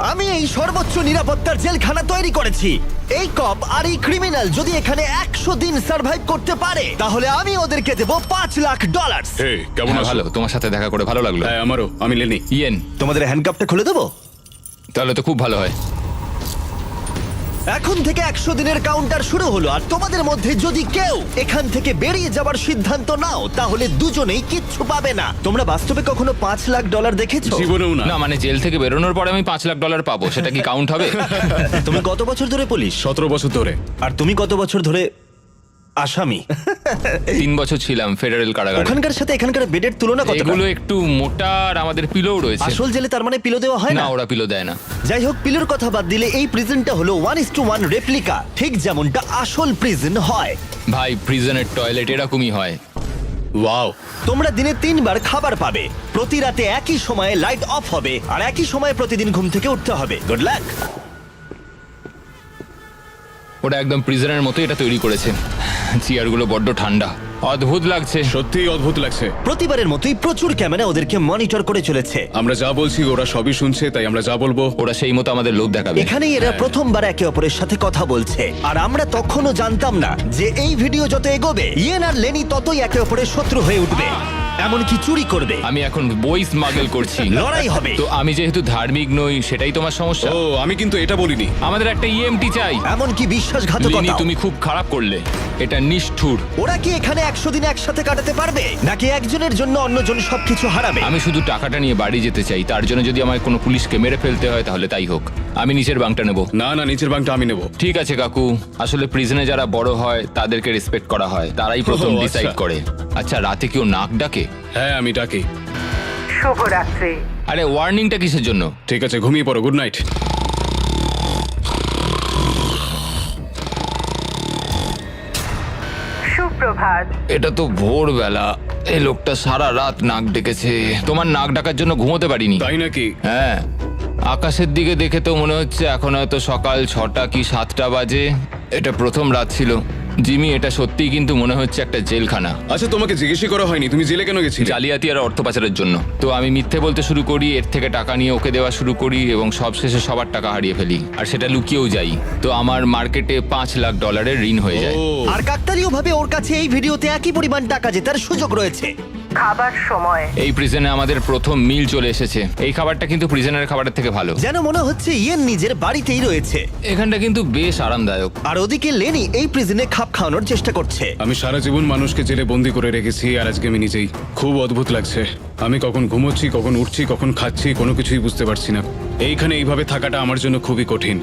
আমি এই সর্বোচ্চ নিরাপত্তার জেলখানা তৈরি করেছি। এই কপ আর এই ক্রিমিনাল যদি এখানে 100 দিন সার্ভাইভ করতে পারে তাহলে আমি ওদেরকে দেবো $5,00,000। হে কেমন আছো? ভালো, তোমার সাথে দেখা করে ভালো লাগলো। হ্যাঁ আমারও। আমি লেনি। ইয়েন, তোমাদের হ্যান্ডকাপটা খুলে দেবো? তাহলে তো খুব ভালো হয়। এখন থেকে 100 দিনের কাউন্টার শুরু হলো, আর তোমাদের মধ্যে যদি কেউ এখান থেকে বেরিয়ে যাবার সিদ্ধান্ত নাও তাহলে দুজনেই কিচ্ছু পাবে না। তোমরা বাস্তবে কখনো $5,00,000 দেখেছো? জীবনেও না। না মানে জেল থেকে বেরোনোর পরে আমি $5,00,000 পাবো, সেটা কি কাউন্ট হবে? তুমি কত বছর ধরে পুলিশ? 17 বছর ধরে। আর তুমি কত বছর ধরে আসামি? 3 বছর ছিলাম ফেডারেল কারাগারে। ওখানকার সাথে এখানকার বেডের তুলনা কত? এগুলো একটু মোটা আর আমাদের পিলোও রয়েছে। আসল জেলে তার মানে পিলো দেওয়া হয় না, না? ওরা পিলো দেয় না। যাই হোক, পিলোর কথা বাদ দিলে এই প্রিজনটা হলো 1:1 রেপ্লিকা, ঠিক যেমনটা আসল প্রিজন হয়। ভাই, প্রিজনের টয়লেট এরকমই হয়। ওয়াও। তোমরা দিনে 3 বার খাবার পাবে, প্রতি রাতে একই সময়ে লাইট অফ হবে, আর একই সময়ে প্রতিদিন ঘুম থেকে উঠতে হবে। Good luck. ওটা একদম প্রিজনের মতো এটা তৈরি করেছে। চেয়ারগুলো বড্ড ঠান্ডা, অদ্ভুত লাগছে। সত্যিই অদ্ভুত লাগছে। প্রতিবারের মতোই প্রচুর ক্যামেরা ওদেরকে মনিটর করে চলেছে। আমরা যা বলছি ওরা সবই শুনছে, তাই আমরা যা বলবো ওরা সেই মতো আমাদের লোভ দেখাবে। এখানেই এরা প্রথমবার একে অপরের সাথে কথা বলছে, আর আমরা তখনও জানতাম না যে এই ভিডিও যত এগোবে ইয়েন আর লেনি ততই একে অপরের শত্রু হয়ে উঠবে, এমনকি চুরি করবে। আমি এখন বই স্মাগল করছি। লড়াই হবে। তো আমি যেহেতু ধার্মিক নই, সেটাই তোমার সমস্যা। ও আমি কিন্তু এটা বলিনি। আমাদের একটা ইএমটি চাই। এমনকি বিশ্বাসঘাতকতা। লিনি, তুমি খুব খারাপ করলে, এটা নিষ্ঠুর। ওরা কি এখানে 100 দিন একসাথে কাটাতে পারবে, নাকি একজনের জন্য অন্যজন সবকিছু হারাবে? আমি শুধু টাকাটা নিয়ে বাড়ি যেতে চাই, তার জন্য যদি আমায় কোনো পুলিশকে মেরে ফেলতে হয় তাহলে তাই হোক। আমি নিচের বাংটা নেব। না না, নিচের বাংটা আমি নেব। ঠিক আছে কাকু, আসলে প্রিজনে যারা বড় হয় তাদেরকে রেসপেক্ট করা হয়, তারাই প্রথম ও, আচ্ছা। ডিসাইড করে। আচ্ছা, রাতে কেউ নাক ডাকে? হ্যাঁ আমি ডাকি। শুভরাত্রি। আরে ওয়ার্নিংটা কিসের জন্য? ঠিক আছে, ঘুমিয়ে পড়ো। Good night. সুপ্রভাত। এটা তো ভোরবেলা, এই লোকটা সারা রাত নাক ডেকেছে। তোমার নাক ডাকার জন্য ঘুমোতে পারিনি। তাই নাকি? হ্যাঁ, আকাশের দিকে দেখে তো মনে হচ্ছে এখন হয়তো সকাল 6টা কি 7টা বাজে। এটা প্রথম রাত ছিল। জিমি, এটা সত্যিই কিন্তু মনে হচ্ছে একটা জেলখানা। আচ্ছা তোমাকে জিজ্ঞেসই করা হয়নি তুমি জেলে কেন গেছিলে? জালিয়াতি আর অর্থ পাচারের জন্য। তো আমি মিথ্যে বলতে শুরু করি, এর থেকে টাকা নিয়ে ওকে দেওয়া শুরু করি, এবং সবশেষে সবার টাকা হারিয়ে ফেলি, আর সেটা লুকিয়েও যাই। তো আমার মার্কেটে $5,00,000 ঋণ হয়ে যায়। ও আর কাকতালীয় ভাবে ওর কাছে এই ভিডিওতে একই পরিমাণ টাকা জেতার সুযোগ রয়েছে। খাবার সময়। এই প্রিজনে আমাদের প্রথম মিল চলে এসেছে। এই খাবারটা কিন্তু প্রিজনের খাবারের থেকে ভালো। যেন মনে হচ্ছে ইয়েন নিজের বাড়িতেই রয়েছে। এখানটা কিন্তু বেশ আরামদায়ক। আর ওদিকে লেনি এই প্রিজনে খাপ খাওয়ানোর চেষ্টা করছে। আমি সারা জীবন মানুষকে জেলে বন্দি করে রেখেছি, আর আজকে আমি নিজেই। খুব অদ্ভুত লাগছে। আমি কখন ঘুমোচ্ছি, কখন উঠছি, কখন খাচ্ছি, কোনো কিছুই বুঝতে পারছি না। এইখানে এইভাবে থাকাটা আমার জন্য খুবই কঠিন।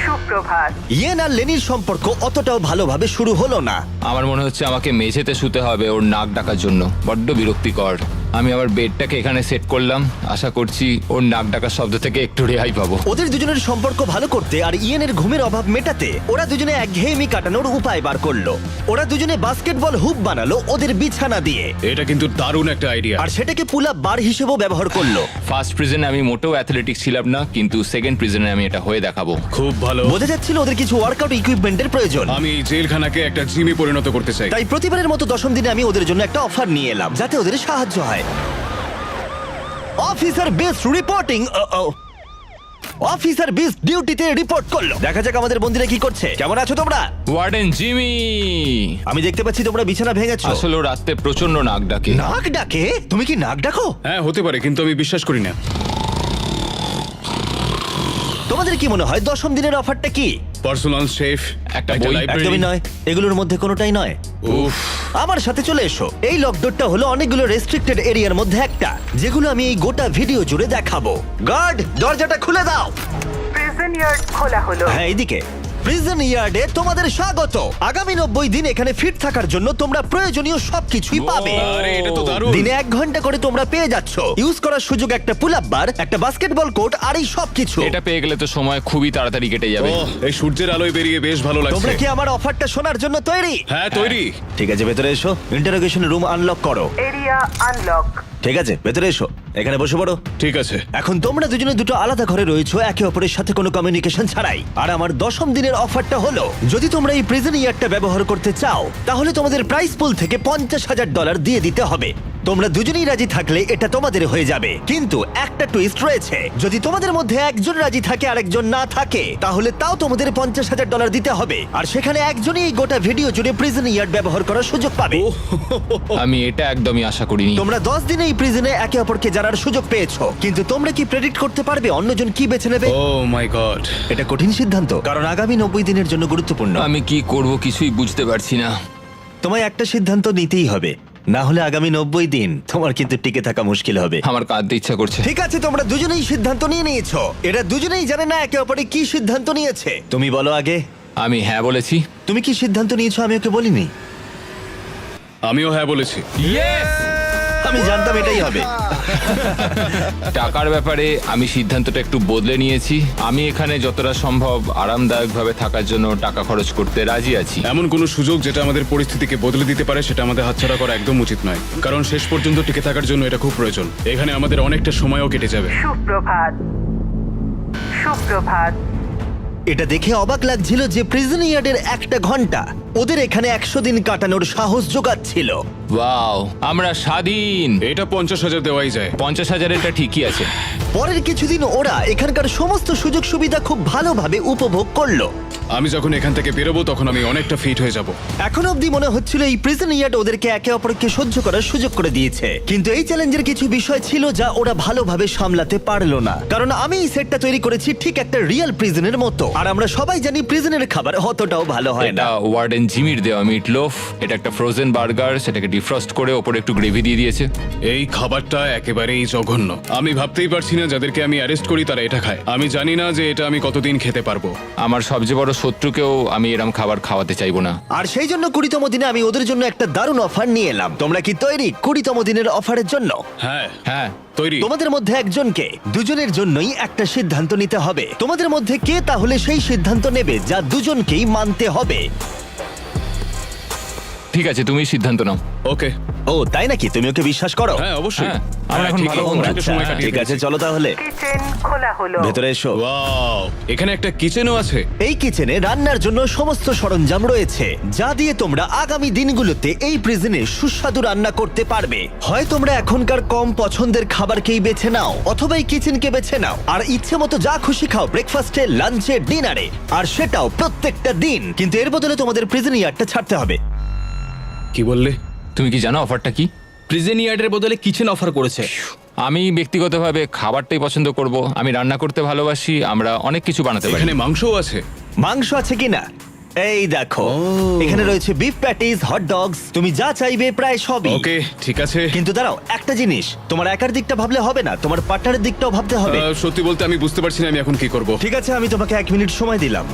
সুপ্রভাত। ইয়েন আর লেনির সম্পর্ক অতটাও ভালোভাবে শুরু হলো না। আমার মনে হচ্ছে আমাকে মেঝেতে শুতে হবে ওর নাক ডাকার জন্য। বড্ড বিরক্তিকর। আমি আবার বেডটাকে এখানে সেট করলাম, আশা করছি ওর নাক ডাকার শব্দ থেকে একটু রেহাই পাবো। ওদের দুজনের সম্পর্ক ভালো করতে আর ইয়েনের ঘুমের অভাব মেটাতে ওরা দুজনে একঘেয়েমি কাটানোর উপায় বার করলো। ওরা দুজনে বাস্কেটবল হুপ বানালো ওদের বিছানা দিয়ে, এটা কিন্তু দারুণ একটা আইডিয়া। আর সেটাকে পুল আপ বার হিসেবেও ব্যবহার করলো। ফার্স্ট প্রিজনে আমি মোটেও অ্যাথলেটিক ছিলাম না, কিন্তু সেকেন্ড প্রিজনে আমি এটা হয়ে দেখাবো। খুব ভালো। বোঝা যাচ্ছিল ওদের কিছু ওয়ার্কআউট ইকুইপমেন্টের প্রয়োজন। আমি এই জেলখানাকে একটা জিমে পরিণত করতে চাই। তাই প্রতিবারের মতো 10ম দিনে আমি ওদের জন্য একটা অফার নিয়ে এলাম, যাতে ওদের সাহায্য হয়। Officer best reporting. Officer best ডিউটিতে রিপোর্ট করলো। দেখা যাক আমাদের বন্ধুরা কি করছে। কেমন আছো তোমরা? ওয়ার্ডেন জিমি, আমি দেখতে পাচ্ছি তোমরা বিছানা ভেঙেছো। আসলে ও রাতে প্রচন্ড নাক ডাকে। নাক ডাকে? তুমি কি নাক ডাকো? হ্যাঁ হতে পারে, কিন্তু আমি বিশ্বাস করি না। তোমাদের কি মনে হয় 10ম দিনের অফারটা কি? পার্সোনাল শেফ, একটা বই, একদমই নয়, এগুলোর মধ্যে কোনোটাই নয়। উফ, আমার সাথে চলে এসো। এই লকডাউনটা হলো অনেকগুলো রেস্ট্রিক্টেড এরিয়ার মধ্যে একটা, যেগুলো আমি এই গোটা ভিডিও জুড়ে দেখাবো। গার্ড, দরজাটা খুলে দাও। প্রিজন ইয়ার্ড খোলা হলো। হ্যাঁ, এইদিকে। প্রিজন ইয়ার্ডে তোমাদের স্বাগত। আগামী 90 দিন এখানে ফিট থাকার জন্য তোমরা প্রয়োজনীয় সবকিছুই পাবে। আরে এটা তো দারুণ। দিনে 1 ঘন্টা করে তোমরা পেয়ে যাচ্ছ। ইউজ করার সুযোগ একটা পুল আপ বার, একটা বাস্কেটবল কোর্ট, আর এই সবকিছু। এটা পেয়ে গেলে তো সময় খুবই তাড়াতাড়ি কেটে যাবে। ওহ, এই সূর্যের আলোয় বেরিয়ে বেশ ভালো লাগছে। তোমরা কি আমার অফারটা শোনার জন্য তৈরি? হ্যাঁ তৈরি। ঠিক আছে, ভেতরে এসো। ইন্টারোগেশন রুম আনলক করো। Area unlock. ঠিক আছে, ভেতরে এসো। এখানে বসে পড়ো। ঠিক আছে। এখন তোমরা দুজনে দুটো আলাদা ঘরে রয়েছো, একে অপরের সাথে কোনো কমিউনিকেশন ছাড়াই। আর আমার 10ম দিনের অফারটা হলো, যদি তোমরা এই প্রিজন ইয়ারটা ব্যবহার করতে চাও তাহলে তোমাদের প্রাইস পুল থেকে $50,000 দিয়ে দিতে হবে। তোমরা দুজনেই রাজি থাকলে এটা তোমাদের হয়ে যাবে, কিন্তু একটা টুইস্ট রয়েছে। যদি তোমাদের মধ্যে একজন রাজি থাকে আর একজন না থাকে, তাহলে তাও তোমাদের $50,000 দিতে হবে, আর সেখানে একজনই এই গোটা ভিডিও জুড়ে প্রিজন ইয়ার্ড ব্যবহার করার সুযোগ পাবে। আমি এটা একদমই আশা করিনি। তোমরা 10 দিনে এই প্রিজনে একে অপরকে জানার সুযোগ পেয়েছো, কিন্তু তোমরা কি প্রেডিক্ট করতে পারবে অন্যজন কি বেছে নেবে? ও মাই গড। এটা কঠিন সিদ্ধান্ত, কারণ আগামী 90 দিনের জন্য গুরুত্বপূর্ণ। আমি কি করব কিছুই বুঝতে পারছি না। তোমায় একটা সিদ্ধান্ত নিতেই হবে, না হলে আগামী 90 দিন তোমার কিন্তু টিকে থাকা মুশকিল হবে। আমার কাঁদতে ইচ্ছা করছে। ঠিক আছে, তোমরা দুজনেই সিদ্ধান্ত নিয়ে নিয়েছো। এরা দুজনেই জানে না একে অপরে কি সিদ্ধান্ত নিয়েছে। তুমি বলো আগে। আমি হ্যাঁ বলেছি। তুমি কি সিদ্ধান্ত নিয়েছো আমি ওকে বলিনি? আমিও হ্যাঁ বলেছি। আমি জানতাম এটাই হবে। টাকার ব্যাপারে আমি সিদ্ধান্তটা একটু বদলে নিয়েছি। আমি এখানে যতটা সম্ভব আরামদায়কভাবে থাকার জন্য টাকা খরচ করতে রাজি আছি। এমন কোনো সুযোগ যেটা আমাদের পরিস্থিতিকে বদলে দিতে পারে সেটা আমাদের হাতছাড়া করা একদম উচিত নয়, কারণ শেষ পর্যন্ত টিকে থাকার জন্য এটা খুব প্রয়োজন। এখানে আমাদের অনেকটা সময়ও কেটে যাবে। সুপ্রভাত। সুপ্রভাত। এটা দেখে অবাক লাগছিল যে প্রিজন ইয়ার্ডের একটা ঘন্টা ওদের এখানে 100 দিন কাটানোর সাহস জোগাচ্ছিল। ওয়াও, আমরা স্বাধীন। এটা 50,000 দেওয়াই যায়। 50,000 এটা ঠিকই আছে। পরের কিছুদিন ওরা এখানকার সমস্ত সুযোগ সুবিধা খুব ভালোভাবে উপভোগ করলো। আমি যখন এখান থেকে বেরোবো তখন আমি অনেকটা ফিট হয়ে যাব। এখন অবধি মনে হচ্ছিল এই প্রিজন ইয়ার্ড ওদেরকে একে অপরকে সহ্য করার সুযোগ করে দিয়েছে, কিন্তু এই চ্যালেঞ্জের কিছু বিষয় ছিল যা ওরা ভালোভাবে সামলাতে পারলো না। কারণ আমি এই সেটটা তৈরি করেছি ঠিক একটা রিয়েল প্রিজনের মতো, আর আমরা সবাই জানি প্রিজনের খাবার অতটাও ভালো হয় না। এটা ওয়ার্ডেন জিমির দেওয়া মিট লোফ। এটা একটা ফ্রোজেন বার্গার, সেটাকে ডিফ্রস্ট করে ওপরে একটু গ্রেভি দিয়ে দিয়েছে। এই খাবারটা একেবারেই জঘন্য। আমি ভাবতেই পারছি না যাদেরকে আমি অ্যারেস্ট করি তারা এটা খায়। আমি জানি না যে এটা আমি কতদিন খেতে পারবো। আমার সবচেয়ে বড় শত্রুকেও আমি এরম খাবার খাওয়াতে চাইবো না। আর সেই জন্য 20তম দিনে আমি ওদের জন্য একটা দারুণ অফার নিয়ে এলাম। তোমরা কি তৈরি 20তম দিনের অফারের জন্য? হ্যাঁ হ্যাঁ, তৈরি। তোমাদের মধ্যে একজনকে দুজনের জন্যই একটা সিদ্ধান্ত নিতে হবে। তোমাদের মধ্যে কে তাহলে সেই সিদ্ধান্ত নেবে যা দুজনকেই মানতে হবে? ঠিক আছে, তুমি সিদ্ধান্ত নাও। ওকে। ও তাই নাকি? তুমি ওকে বিশ্বাস করো? হ্যাঁ অবশ্যই। হ্যাঁ, আমরা এখন ঠিক ভালো আছে, বন্ধু। অনেকটা সময় কাটিয়ে ঠিক আছে, ফেলেছি। চলো তাহলে কিচেন খোলা হলো। ভেতরে এসো। ওয়াও, এখানে একটা কিচেনও আছে। এই কিচেনে রান্নার জন্য সমস্ত সরঞ্জাম রয়েছে, যা দিয়ে তোমরা আগামী দিনগুলোতে এই প্রিজনে সুস্বাদু রান্না করতে পারবে। হয় তোমরা এখনকার কম পছন্দের খাবারকেই বেছে নাও, অথবা এই কিচেনকে বেছে নাও আর ইচ্ছে মতো যা খুশি খাও ব্রেকফাস্টে, লাঞ্চে, ডিনারে, আর সেটাও প্রত্যেকটা দিন। কিন্তু এর বদলে তোমাদের প্রিজন ইয়ার্ডটা ছাড়তে হবে। কি বললে? তুমি কি জানো অফারটা কি? প্রিজন ইয়ার্ডের বদলে কিচেন অফার করেছে। আমি ব্যক্তিগতভাবে খাবারটাই পছন্দ করব। আমি রান্না করতে ভালোবাসি। আমরা অনেক কিছু বানাতে পারি। এখানে মাংসও আছে। মাংস আছে কিনা? এই দেখো, এখানে রয়েছে বিফ প্যাটিস, হট ডগস, তুমি যা চাইবে প্রায় সবই। ওকে, ঠিক আছে। কিন্তু দাঁড়াও, একটা জিনিস, তোমার একার দিকটা ভাবলে হবে না, তোমার পার্টনারের দিকটাও ভাবতে হবে। সত্যি বলতে আমি বুঝতে পারছি না আমি এখন কি করব। ঠিক আছে, আমি তোমাকে 1 মিনিট সময় দিলাম।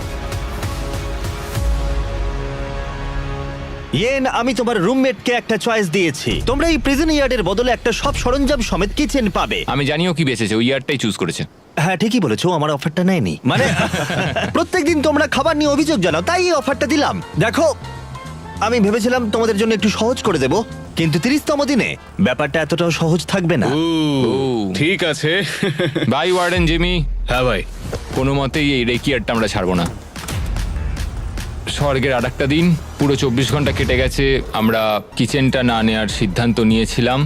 ইয়েন, আমি তোমার রুমমেটকে একটা চয়েস দিয়েছি। তোমরা এই প্রিজন ইয়ার্ডের বদলে একটা সব সরঞ্জাম সমেত কিচেন পাবে। আমি জানিও কি বেঁচেছে, ওই ইয়ারটাই চুজ করেছে। হ্যাঁ ঠিকই বলেছো, আমার অফারটা নেয়নি। মানে প্রত্যেকদিন তোমরা খাবার নিয়ে অভিযোগ জানাও, তাই এই অফারটা দিলাম। দেখো, আমি ভেবেছিলাম তোমাদের জন্য একটু সহজ করে দেব, কিন্তু 30তম দিনে ব্যাপারটা এতটাও সহজ থাকবে না। ঠিক আছে। Bye warden Jimmy. হ্যাঁ ভাই। কোনো মতেই এই রেকিয়ারটা আমরা ছাড়বো না। স্বর্গের আর একটা দিন, পুরো 24 ঘন্টা কেটে গেছে। আমরা কিচেনটা না নেওয়ার সিদ্ধান্ত নিয়েছিলাম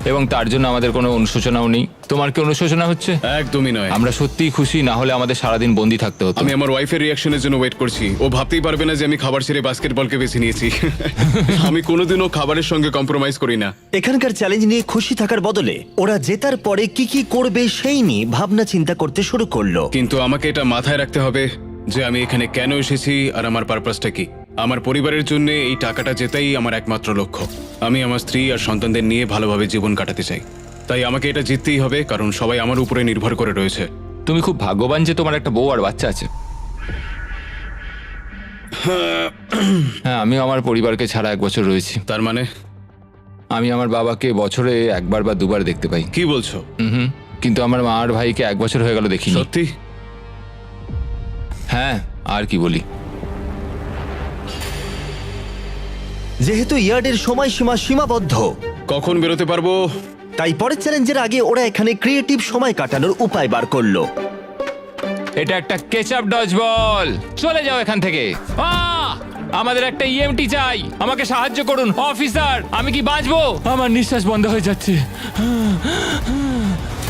এবং তার জন্য আমাদের কোনো অনুশোচনাও নেই। তোমার কি অনুশোচনা হচ্ছে? একদমই নয়। আমরা সত্যিই খুশি, না হলে আমাদের সারাদিন বন্দি থাকতে হতো। আমি আমার ওয়াইফের রিঅ্যাকশনের জন্য ওয়েট করছি। ও ভাবতেই পারবে না যে আমি খাবার ছেড়ে বাস্কেটবলকে বেছে নিয়েছি। আমি কোনোদিনও খাবারের সঙ্গে কম্প্রোমাইজ করি না। এখানকার চ্যালেঞ্জ নিয়ে খুশি থাকার বদলে ওরা জেতার পরে কি কি করবে সেই নিয়ে ভাবনা চিন্তা করতে শুরু করলো। কিন্তু আমাকে এটা মাথায় রাখতে হবে যে আমি এখানে কেন এসেছি আর আমার পারপাসটা কি। আমার পরিবারের জন্য এই টাকাটা জেতাই আমার একমাত্র লক্ষ্য। আমি আমার স্ত্রী আর সন্তানদের নিয়ে ভালোভাবে জীবন কাটাতে চাই, তাই আমাকে এটা জিততেই হবে, কারণ সবাই আমার উপরে নির্ভর করে রয়েছে। তুমি খুব ভাগ্যবান যে তোমার একটা বউ আর বাচ্চা আছে। হ্যাঁ, আমিও আমার পরিবারকে ছাড়া 1 বছর রয়েছি। তার মানে? আমি আমার বাবাকে বছরে 1বার বা 2বার দেখতে পাই। কি বলছো? কিন্তু আমার মা আর ভাইকে 1 বছর হয়ে গেল দেখিনি। সত্যি? হ্যাঁ, আর কি বলি। যেহেতু ইয়ার্ডের সময়সীমা সীমাবদ্ধ, কখন বেরোতে পারবো? তাই পরের চ্যালেঞ্জের আগে ওরা এখানে ক্রিয়েটিভ সময় কাটানোর উপায় বার করলো। এটা একটা কেচাপ ডজ বল। চলে যাও এখান থেকে। আহ! আমাদের একটা ইএমটি চাই, আমাকে সাহায্য করুন অফিসার। আমি কি বাঁচবো? আমার নিঃশ্বাস বন্ধ হয়ে যাচ্ছে।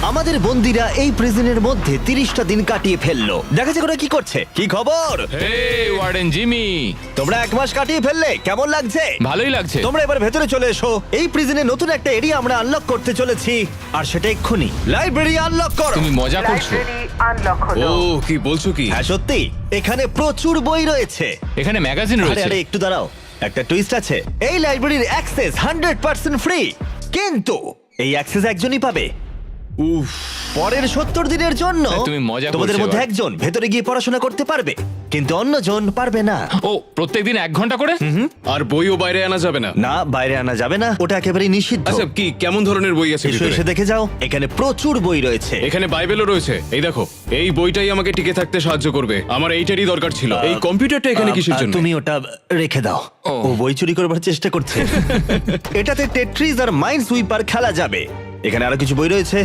আমাদের বন্দিরা এই প্রিজনের মধ্যে 30টা দিন কাটিয়ে ফেললো। দেখা যাক ওরা কি করছে। কি খবর? হে ওয়ার্ডেন জিমি, তোমরা 1 মাস কাটিয়ে ফেললে, কেমন লাগছে? ভালোই লাগছে। তোমরা এবার ভেতরে চলে এসো। এই প্রিজনে নতুন একটা এরিয়া আমরা আনলক করতে চলেছি, আর সেটা এক্ষুনি। লাইব্রেরি আনলক করো। তুমি মজা করছো? লাইব্রেরি আনলক হলো। ও কি বলছো কি? হ্যাঁ সত্যি, এখানে প্রচুর বই রয়েছে। এখানে ম্যাগাজিন আরে রয়েছে। আরে একটু দাঁড়াও, একটা টুইস্ট আছে। এই লাইব্রেরির অ্যাক্সেস 100% ফ্রি, কিন্তু এই অ্যাক্সেস একজনই পাবে। উফ, পরের 70 দিনের জন্য তুমি মজা তোমাদের করছো মধ্যে এবার। একজন ভেতরে গিয়ে পড়াশোনা করতে পারবে, কিন্তু অন্যজন পারবে না। ও প্রত্যেকদিন 1 ঘন্টা করে? আর বইও বাইরে আনা যাবে না? না, বাইরে আনা যাবে না, ওটা একেবারেই নিষিদ্ধ। আচ্ছা, কি কেমন ধরনের বই আছে এসো ভিতরে? এসে দেখে যাও, এখানে প্রচুর বই রয়েছে। এখানে বাইবেলও রয়েছে। এই দেখো, এই বইটাই আমাকে টিকে থাকতে সাহায্য করবে। আমার এইটারই দরকার ছিল। এই কম্পিউটারটা এখানে কিসের জন্য? তুমি ওটা রেখে দাও। ও। ও বই চুরি করবার চেষ্টা করছে। এটাতে টেট্রিজ আর মাইন্ড সুইপার খেলা যাবে। এখানে আরো কিছু বই রয়েছে।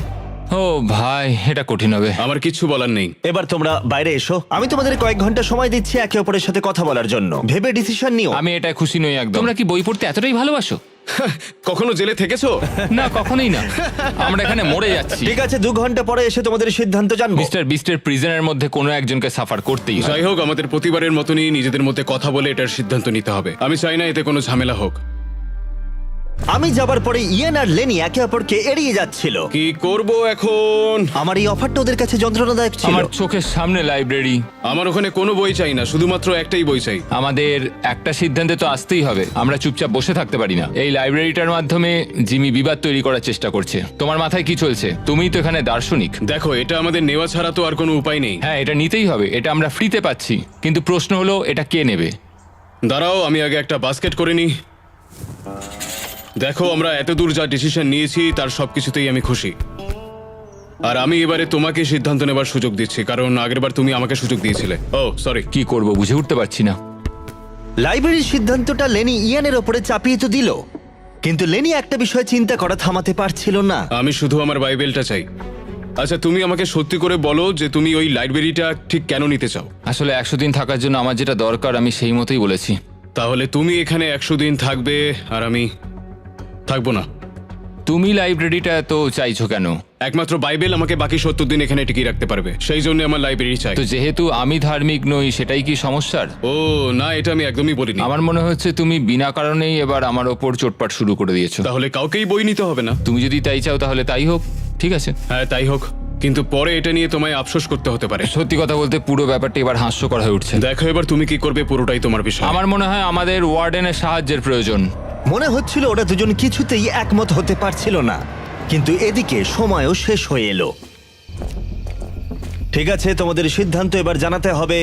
ও ভাই, এটা কঠিন হবে। আমার কিচ্ছু বলার নেই। এবার তোমরা বাইরে এসো, আমি তোমাদের কয়েক ঘন্টা সময় দিচ্ছি একে অপরের সাথে কথা বলার জন্য। ভেবে ডিসিশন নিও। আমি এটা খুশি নই একদম। তোমরা কি বই পড়তে এতটাই ভালোবাসো? কখনো জেলে থেকেছো? না, কখনোই না। আমরা এখানে মরে যাচ্ছি। ঠিক আছে, 2 ঘন্টা পরে এসে তোমাদের সিদ্ধান্ত জানবো। মিস্টার বিস্টের প্রিজনের মধ্যে কোনো একজনকে সাফার করতেই হয়। যাই হোক, আমাদের প্রতিবারের মতনই নিজেদের মধ্যে কথা বলে এটার সিদ্ধান্ত নিতে হবে। আমি চাই না এতে কোনো ঝামেলা হোক। আমি যাবার পরে ইয়েন আর লেনি একে অপরকে এড়িয়ে যাচ্ছিল। কি করব এখন? আমার এই অফারটা ওদের কাছে যন্ত্রণাদায়ক ছিল। আমার চোখের সামনে লাইব্রেরি। আমার ওখানে কোনো বই চাই না, শুধুমাত্র একটাই বই চাই। আমাদের একটা সিদ্ধান্তে তো আসতেই হবে। আমরা চুপচাপ বসে থাকতে পারি না। এই লাইব্রেরিটার মাধ্যমে জিমি বিবাদ তৈরি করার চেষ্টা করছে। তোমার মাথায় কি চলছে? তুমিই তো এখানে দার্শনিক। দেখো, এটা আমাদের নেওয়া ছাড়া তো আর কোনো উপায় নেই। হ্যাঁ, এটা নিতেই হবে। এটা আমরা ফ্রিতে পাচ্ছি, কিন্তু প্রশ্ন হলো এটা কে নেবে? দাঁড়াও, আমি আগে একটা বাস্কেট করে নিই। দেখো, আমরা এত দূর যা ডিসিশন নিয়েছি তার সবকিছুতেই আমি খুশি। আর আমি এবারে তোমাকে সিদ্ধান্ত নেবার সুযোগ দিচ্ছি, কারণ আগেরবার তুমি আমাকে সুযোগ দিয়েছিলে। ও সরি। কি করব বুঝে উঠতে পারছি না। লাইব্রেরির সিদ্ধান্তটা লেনি ইয়ানের ওপরে চাপিয়ে তো দিল, কিন্তু লেনি একটা বিষয় চিন্তা করা থামাতে পারছিল না। আমি শুধু আমার বাইবেলটা চাই। আচ্ছা, তুমি আমাকে সত্যি করে বলো যে তুমি ওই লাইব্রেরিটা ঠিক কেন নিতে চাও? আসলে 100 দিন থাকার জন্য আমার যেটা দরকার আমি সেই মতোই বলেছি। তাহলে তুমি এখানে 100 দিন থাকবে আর আমি থাকবো না। তুমি লাইব্রেরিটা তো চাইছো কেন? একমাত্র বাইবেল আমাকে বাকি 70 দিন এখানে টিকিয়ে রাখতে পারবে, সেই জন্য আমার লাইব্রেরি চাই। তো যেহেতু আমি ধার্মিক নই, সেটাই কি সমস্যার? ও না, এটা আমি একদমই বলিনি। আমার মনে হচ্ছে তুমি বিনা কারণেই এবার আমার ওপর চোটপাট শুরু করে দিয়েছো। তাহলে কাউকেই বই নিতে হবে না? তুমি যদি তাই চাও তাহলে তাই হোক, ঠিক আছে। হ্যাঁ তাই হোক, কিন্তু পরে এটা নিয়ে তোমায় আফসোস করতে হতে পারে। সত্যি কথা বলতে পুরো ব্যাপারটা এবার হাস্যকর হয়ে উঠছে। দেখো, এবার তুমি কি করবে পুরোটাই তোমার বিষয়। আমার মনে হয় আমাদের ওয়ার্ডেনের সাহায্যের প্রয়োজন। মনে হচ্ছিল ওরা দুজন কিছুতেই একমত হতে পারছিল না, কিন্তু এদিকে সময়ও শেষ হয়ে এলো। ঠিক আছে, তোমাদের সিদ্ধান্ত এবার জানাতে হবে।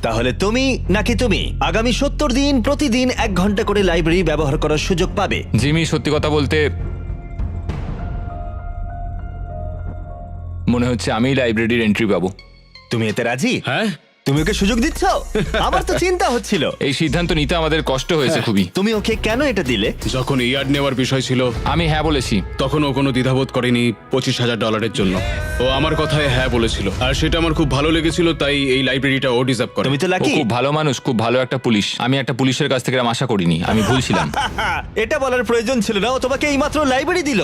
তাহলে তুমি নাকি তুমি আগামী 70 দিন প্রতিদিন 1 ঘন্টা করে লাইব্রেরি ব্যবহার করার সুযোগ পাবে। জিমি, সত্যি কথা বলতে মনে হচ্ছে আমি লাইব্রেরির এন্ট্রি পাবো। তুমি এতে রাজি? হ্যাঁ, তুমি ওকে সুযোগ দিচ্ছ? আমার তো চিন্তা হচ্ছিল। এই সিদ্ধান্ত নিতে আমাদের কষ্ট হয়েছে খুবই। তুমি ওকে কেন এটা দিলে? যখন ইয়ার্ড নেওয়ার বিষয় ছিল আমি হ্যাঁ বলেছি। তখন ও কোনো দ্বিধাবোধ করেনি $25,000 জন্য। ও আমার কথায় হ্যাঁ বলেছিল, আর সেটা আমার খুব ভালো লেগেছিল, তাই এই লাইব্রেরিটা ও ডিজার্ভ করে। তুমি তো ও লাকি। খুব ভালো মানুষ, খুব ভালো একটা পুলিশ। আমি একটা পুলিশের কাছ থেকে এরম আশা করিনি, আমি ভুলছিলাম। এটা বলার প্রয়োজন ছিল না, ও তোমাকে এইমাত্র লাইব্রেরি দিল।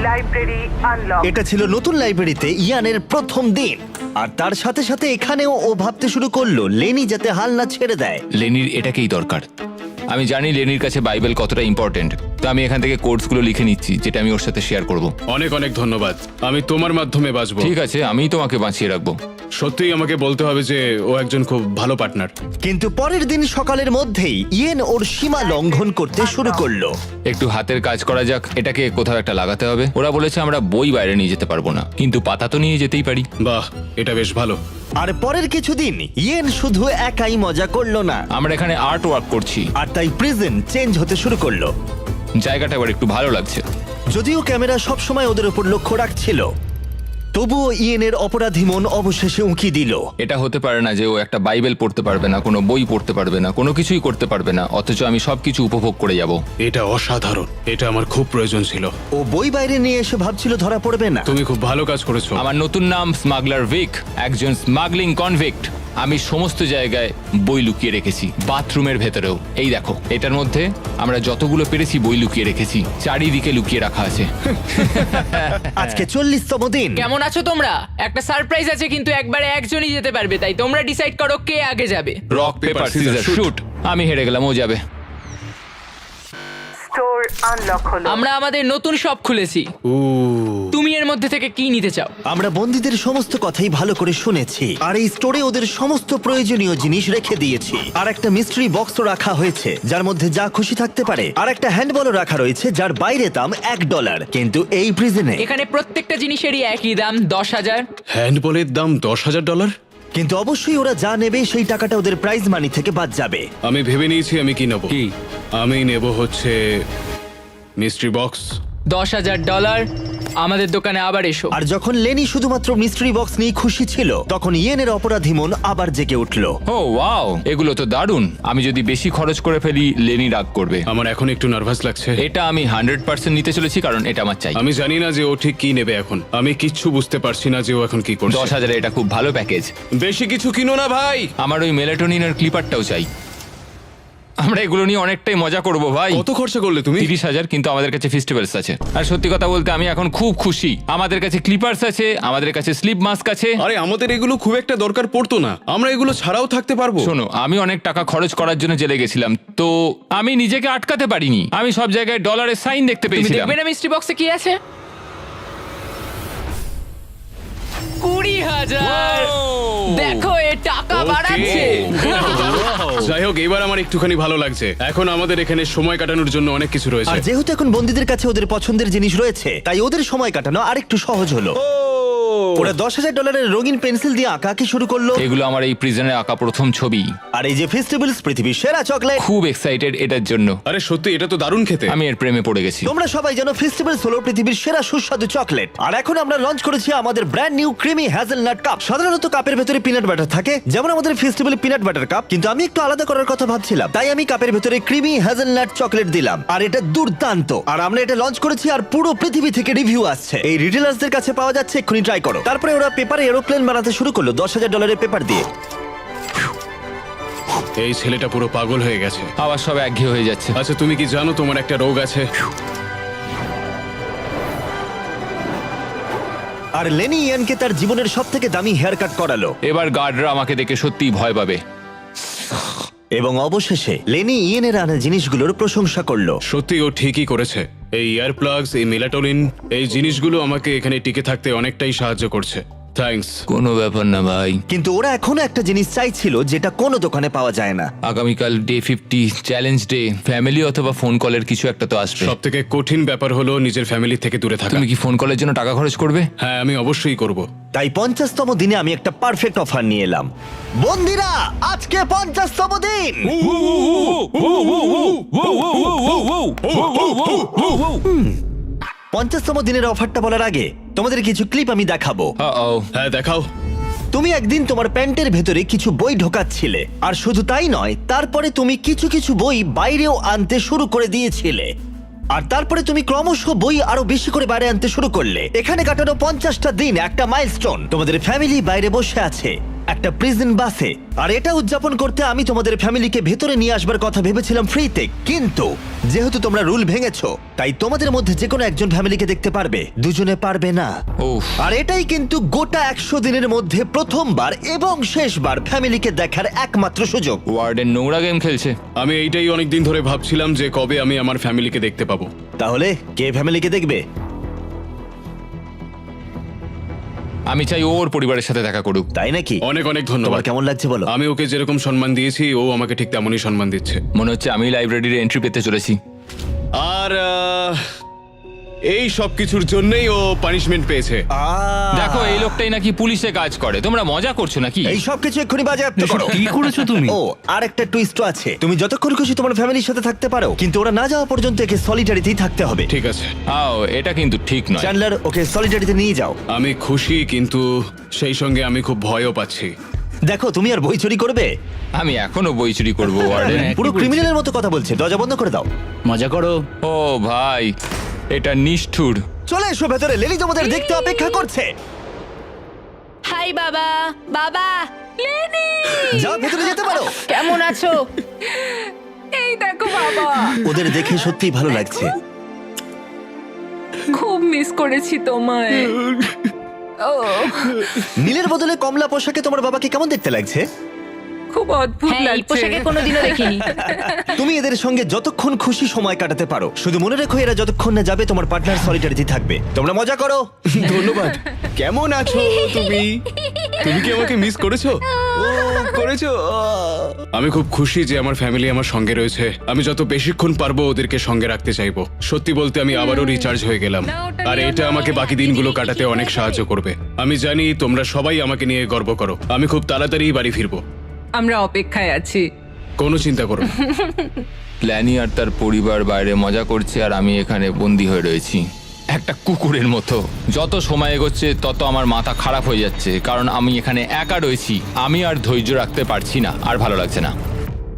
Library unlock. এটা ছিল নতুন লাইব্রেরিতে ইয়ানের প্রথম দিন, আর তার সাথে সাথে এখানেও ও ভাবতে শুরু করলো লেনি যাতে হাল না ছেড়ে দেয়। লেনির এটাকেই দরকার। আমি জানি লেনির কাছে বাইবেল কতটা ইম্পর্টেন্ট, তো আমি এখান থেকে কোর্সগুলো লিখে নিচ্ছি যেটা আমি ওর সাথে শেয়ার করব। অনেক অনেক ধন্যবাদ, আমি তোমার মাধ্যমে বাঁচবো। ঠিক আছে, আমিই তোমাকে বাঁচিয়ে রাখবো। সত্যিই আমাকে বলতে হবে যে ও একজন খুব ভালো পার্টনার। কিন্তু পরের দিন সকালের মধ্যেই ইয়েন ওর সীমা লঙ্ঘন করতে শুরু করলো। একটু হাতের কাজ করা যাক, এটাকে কোথাও একটা লাগাতে হবে। ওরা বলেছে আমরা বই বাইরে নিয়ে যেতে পারবো না, কিন্তু পাতা তো নিয়ে যেতেই পারি। বাহ, এটা বেশ ভালো। আর পরের কিছুদিন ইয়েন শুধু একাই মজা করলো না, আমরা এখানে আর্ট ওয়ার্ক করছি। আর তাই প্রিজন চেঞ্জ হতে শুরু করলো। জায়গাটা এবার একটু ভালো লাগছে। যদিও ক্যামেরা সবসময় ওদের উপর লক্ষ্য রাখছিল, তবুও ইয়েনের অপরাধী মন অবশেষে উঁকি দিল। এটা হতে পারে না যে ও একটা বাইবেল পড়তে পারবে না, কোনো বই পড়তে পারবে না, কোনো কিছুই করতে পারবে না, অথচ আমি সবকিছু উপভোগ করে যাব। এটা অসাধারণ, এটা আমার খুব প্রয়োজন ছিল। ও বই বাইরে নিয়ে এসে ভাবছিল ধরা পড়বে না। তুমি খুব ভালো কাজ করেছো। আমার নতুন নাম স্মাগলার ভিক, একজন স্মাগলিং কনভিক্ট। আমি সমস্ত জায়গায় বই লুকিয়ে রেখেছি, বাথরুমের ভেতরেও। এই দেখো, এটার মধ্যে আমরা যতগুলো পেরেছি বই লুকিয়ে রেখেছি, চারিদিকে লুকিয়ে রাখা আছে। আজকে 40তম দিন। কেমন আছো তোমরা? একটা সারপ্রাইজ আছে, কিন্তু একবারে একজনই যেতে পারবে, তাই তোমরা ডিসাইড করো কে আগে যাবে। Rock paper scissor shoot. আমি হেরে গেলাম, ও যাবে। স্টোর আনলক হলো। আমরা আমাদের নতুন শপ খুলেছি। তুমি এর মধ্যে থেকে কি নিতে চাও? আমরা বন্দীদের সমস্ত কথাই ভালো করে শুনেছি, আর এই স্টোরে ওদের সমস্ত প্রয়োজনীয় জিনিস রেখে দিয়েছি। আর একটা মিস্ট্রি বক্সও রাখা হয়েছে, যার মধ্যে যা খুশি থাকতে পারে। আর একটা হ্যান্ডবলও রাখা রয়েছে, যার বাইরে দাম $1। কিন্তু এই প্রিজনে এখানে প্রত্যেকটা জিনিসেরই একই দাম, 10,000। হ্যান্ডবলের দাম $10,000। কিন্তু অবশ্যই ওরা যা নেবে সেই টাকাটা ওদের প্রাইজ মানি থেকে বাদ যাবে। আমি ভেবে নিয়েছি আমি কি নেব। কি? আমি নেব হচ্ছে মিস্ট্রি বক্স। $10,000। আমাদের দোকানে আবার এসো। আর যখন লেনি শুধুমাত্র মিস্ট্রি বক্স নিয়ে খুশি ছিল, তখন ইয়েনের অপরাধী মন আবার জেগে উঠলো। ও ওয়াও, এগুলো তো দারুণ। আমি যদি বেশি খরচ করে ফেলি, লেনি রাগ করবে। আমার এখন একটু নার্ভাস লাগছে। এটা আমি 100% নিতে চলেছি, কারণ এটা আমার চাই। আমি জানি না যে ও ঠিক কি নেবে এখন। আমি কিচ্ছু বুঝতে পারছি না যে ও এখন কি করছে। 10,000 এটা খুব ভালো প্যাকেজ। বেশি কিছু কিনো না ভাই। আমার ওই মেলাটোনিনের ক্লিপারটাও চাই। আমরা এগুলো নিয়ে অনেকটাই মজা করব ভাই। কত খরচা করলে তুমি? 30,000, কিন্তু আমাদের কাছে ফেস্টিভ্যালস আছে। আর সত্যি কথা বলতে আমি এখন খুব খুশি। আমাদের কাছে ক্লিপার্স আছে, আমাদের কাছে স্লিপ মাস্ক আছে। আরে আমাদের এগুলো খুব একটা দরকার পড়তো না, আমরা এগুলো ছাড়াও থাকতে পারবো। শোনো, আমি অনেক টাকা খরচ করার জন্য জেলে গেছিলাম, তো আমি নিজেকে আটকাতে পারিনি। আমি সব জায়গায় ডলারের সাইন দেখতে তুমি পেয়েছিলাম। দেখবে না মিস্ট্রি বক্সে কি আছে? 20,000। দেখো, এ টাকা Okay. বাড়াচ্ছে। যাই হোক, এবার আমার একটুখানি ভালো লাগছে। এখন আমাদের এখানে সময় কাটানোর জন্য অনেক কিছু আর রয়েছে। যেহেতু এখন বন্দীদের কাছে ওদের পছন্দের জিনিস রয়েছে, তাই ওদের সময় কাটানো আরেকটু সহজ হলো। ওরা $10,000 রঙিন পেন্সিল দিয়ে আঁকাকে শুরু করলো। এগুলো আমার এই প্রিজনে আঁকা প্রথম ছবি। আর এই যে ফেস্টিভ্যালস পৃথিবীর সেরা চকলেট। খুব এক্সাইটেড এটার জন্য। আরে সত্যি, এটা তো দারুণ খেতে। আমি এর প্রেমে পড়ে গেছি। তোমরা সবাই জানো ফেস্টিভ্যালস হলো পৃথিবীর সেরা সুস্বাদু চকলেট। আর এখন আমরা লঞ্চ করেছি আমাদের brand new creamy hazelnut cup. সাধারণত কাপের ভেতরে পিনাট বাটার থাকে, যেমন আমাদের ফেস্টিভ্যালে পিনাট বাটার কাপ, কিন্তু আমি একটু আলাদা করার কথা ভাবছিলাম, তাই আমি কাপের ভেতরে ক্রিমি হ্যাজেলনাট চকলেট দিলাম। আর এটা দুর্দান্ত। আর আমরা এটা লঞ্চ করেছি, আর পুরো পৃথিবী থেকে রিভিউ আসছে। এই রিটেলার্সদের কাছে পাওয়া যাচ্ছে, এক্ষুনি ট্রাই করো। তারপরে ওরা পেপারে এরোপ্লেন বানাতে শুরু করলো $10,000 পেপার দিয়ে। এই ছেলেটা পুরো পাগল হয়ে গেছে। আবার সব একঘেয়ে হয়ে যাচ্ছে। আচ্ছা, তুমি কি জানো তোমার একটা রোগ আছে? আর লেনি ইয়ানকে তার জীবনের সব থেকে দামি হেয়ার কাট করালো। এবার গার্ডরা আমাকে দেখে সত্যিই ভয় পাবে। এবং অবশেষে লেনি ইয়েনের আনা জিনিসগুলোর প্রশংসা করলো। সত্যি ও ঠিকই করেছে। এই ইয়ার প্লাগস, এই মেলাটোনিন, এই জিনিসগুলো আমাকে এখানে টিকে থাকতে অনেকটাই সাহায্য করছে। থ্যাঙ্কস। কোনো ব্যাপার না ভাই। কিন্তু ওরা এখনো একটা জিনিস চাইছিল, যেটা কোনো দোকানে পাওয়া যায় না। আগামীকাল ডে 50 চ্যালেঞ্জ ডে। ফ্যামিলি অথবা ফোন কলের কিছু একটা তো আসবে। সব থেকে কঠিন ব্যাপার হলো নিজের ফ্যামিলি থেকে দূরে থাকা। তুমি কি ফোন কলের জন্য টাকা খরচ করবে? হ্যাঁ, আমি অবশ্যই করব। তাই 50তম দিনে আমি একটা পারফেক্ট অফার নিয়ে এলাম। বন্ধুরা, আজকে 50তম দিন। 50তম দিনের অফারটা বলার আগে তোমাদের কিছু ক্লিপ আমি দেখাবো। হ্যাঁ, দেখাও। তুমি একদিন তোমার প্যান্টের ভেতরে কিছু বই ঢোকাচ্ছিলে, আর শুধু তাই নয়, তারপরে তুমি কিছু কিছু বই বাইরেও আনতে শুরু করে দিয়েছিলে। আর তারপরে তুমি ক্রমশ বই আরো বেশি করে বাইরে আনতে শুরু করলে। এখানে কাটানো 50টা দিন একটা মাইলস্টোন। তোমাদের ফ্যামিলি বাইরে বসে আছে একটা প্রিজন বাসে, আর এটা উদযাপন করতে আমি তোমাদের ফ্যামিলিকে ভেতরে নিয়ে আসবার কথা ভেবেছিলাম ফ্রিতে। কিন্তু যেহেতু তোমরা রুল ভেঙেছো, তাই তোমাদের মধ্যে যে কোনো একজন ফ্যামিলিকে দেখতে পারবে, দুজনে পারবে না। উফ। আর এটাই কিন্তু গোটা 100 দিনের মধ্যে প্রথমবার এবং শেষবার ফ্যামিলিকে দেখার একমাত্র সুযোগ। ওয়ার্ডেন নোংরা গেম খেলছে। আমি এইটাই অনেকদিন ধরে ভাবছিলাম যে কবে আমি আমার ফ্যামিলিকে দেখতে পাবো। তাহলে কে ফ্যামিলিকে দেখবে? আমি চাই ওর পরিবারের সাথে দেখা করুক। তাই নাকি? অনেক অনেক তোমার ধন্যবাদ। কেমন লাগছে বলো? আমি ওকে যেরকম সম্মান দিয়েছি, ও আমাকে ঠিক তেমনই সম্মান দিচ্ছে। মনে হচ্ছে আমি লাইব্রেরির এন্ট্রি পেতে চলেছি। আর এই সব কিছুর জন্যই ও পানিশমেন্ট পেয়েছে। দেখো, এই লোকটাই নাকি পুলিশে কাজ করে। তোমরা মজা করছো নাকি? এই সব কিছু এক্ষুনি বাজেয়াপ্ত করো। কি করেছো তুমি? ও, আর একটা টুইস্ট আছে। তুমি যতক্ষণ খুশি তোমার ফ্যামিলির সাথে থাকতে পারো, কিন্তু ওরা না যাওয়া পর্যন্ত একে সলিটারিতেই থাকতে হবে। ঠিক আছে। এটা কিন্তু ঠিক নয়। চ্যান্ডলার, ওকে সলিটারিতে নিয়ে যাও। আমি খুশি, কিন্তু সেই সঙ্গে আমি খুব ভয়ও পাচ্ছি। দেখো, তুমি আর বই চুরি করবে? আমি এখনো বই চুরি করবো ওয়ার্ডেন। পুরো ক্রিমিনালের মতো কথা বলছে। দরজা বন্ধ করে দাও। মজা করো। ও ভাই, এটা নিষ্ঠুর। চলে এসো ভেতরে, লেলি তোমাদের দেখতে অপেক্ষা করছে। হাই হাই বাবা, বাবা। লেনি, যাও ভেতরে যেতে পারো। কেমন আছো? এই দেখো বাবা, ওদের দেখে সত্যিই ভালো লাগছে। খুব মিস করেছি তোমায়। ও নীলের বদলে কমলা পোশাকে তোমার বাবাকে কেমন দেখতে লাগছে? খুব অদ্ভুত হ্যাঁ, এই লাগছে। পোশাকে কোনোদিনও দেখিনি। তুমি এদের সঙ্গে যতক্ষণ খুশি সময় কাটাতে পারো, শুধু মনে রেখো এরা যতক্ষণ না যাবে তোমার পার্টনার সলিটারিটি থাকবে। তোমরা মজা করো। ধন্যবাদ। কেমন আছো তুমি? তুমি কি আমাকে মিস করেছো? ও করেছো। আমি খুব খুশি যে আমার ফ্যামিলি আমার সঙ্গে রয়েছে। আমি যত বেশিক্ষণ পারবো ওদেরকে সঙ্গে রাখতে চাইবো। সত্যি বলতে আমি আবারও রিচার্জ হয়ে গেলাম, আর এটা আমাকে বাকি দিনগুলো কাটাতে অনেক সাহায্য করবে। আমি জানি তোমরা সবাই আমাকে নিয়ে গর্ব করো। আমি খুব তাড়াতাড়ি বাড়ি ফিরবো। আমরা অপেক্ষায় আছি। কোনো চিন্তা করো না। ল্যানি আর তার পরিবার বাইরে মজা করছে আর আমি এখানে বন্দি হয়ে রয়েছি একটা কুকুরের মতো। যত সময় এগোচ্ছে তত আমার মাথা খারাপ হয়ে যাচ্ছে, কারণ আমি এখানে একা রয়েছি। আমি আর ধৈর্য রাখতে পারছি না, আর ভালো লাগছে না।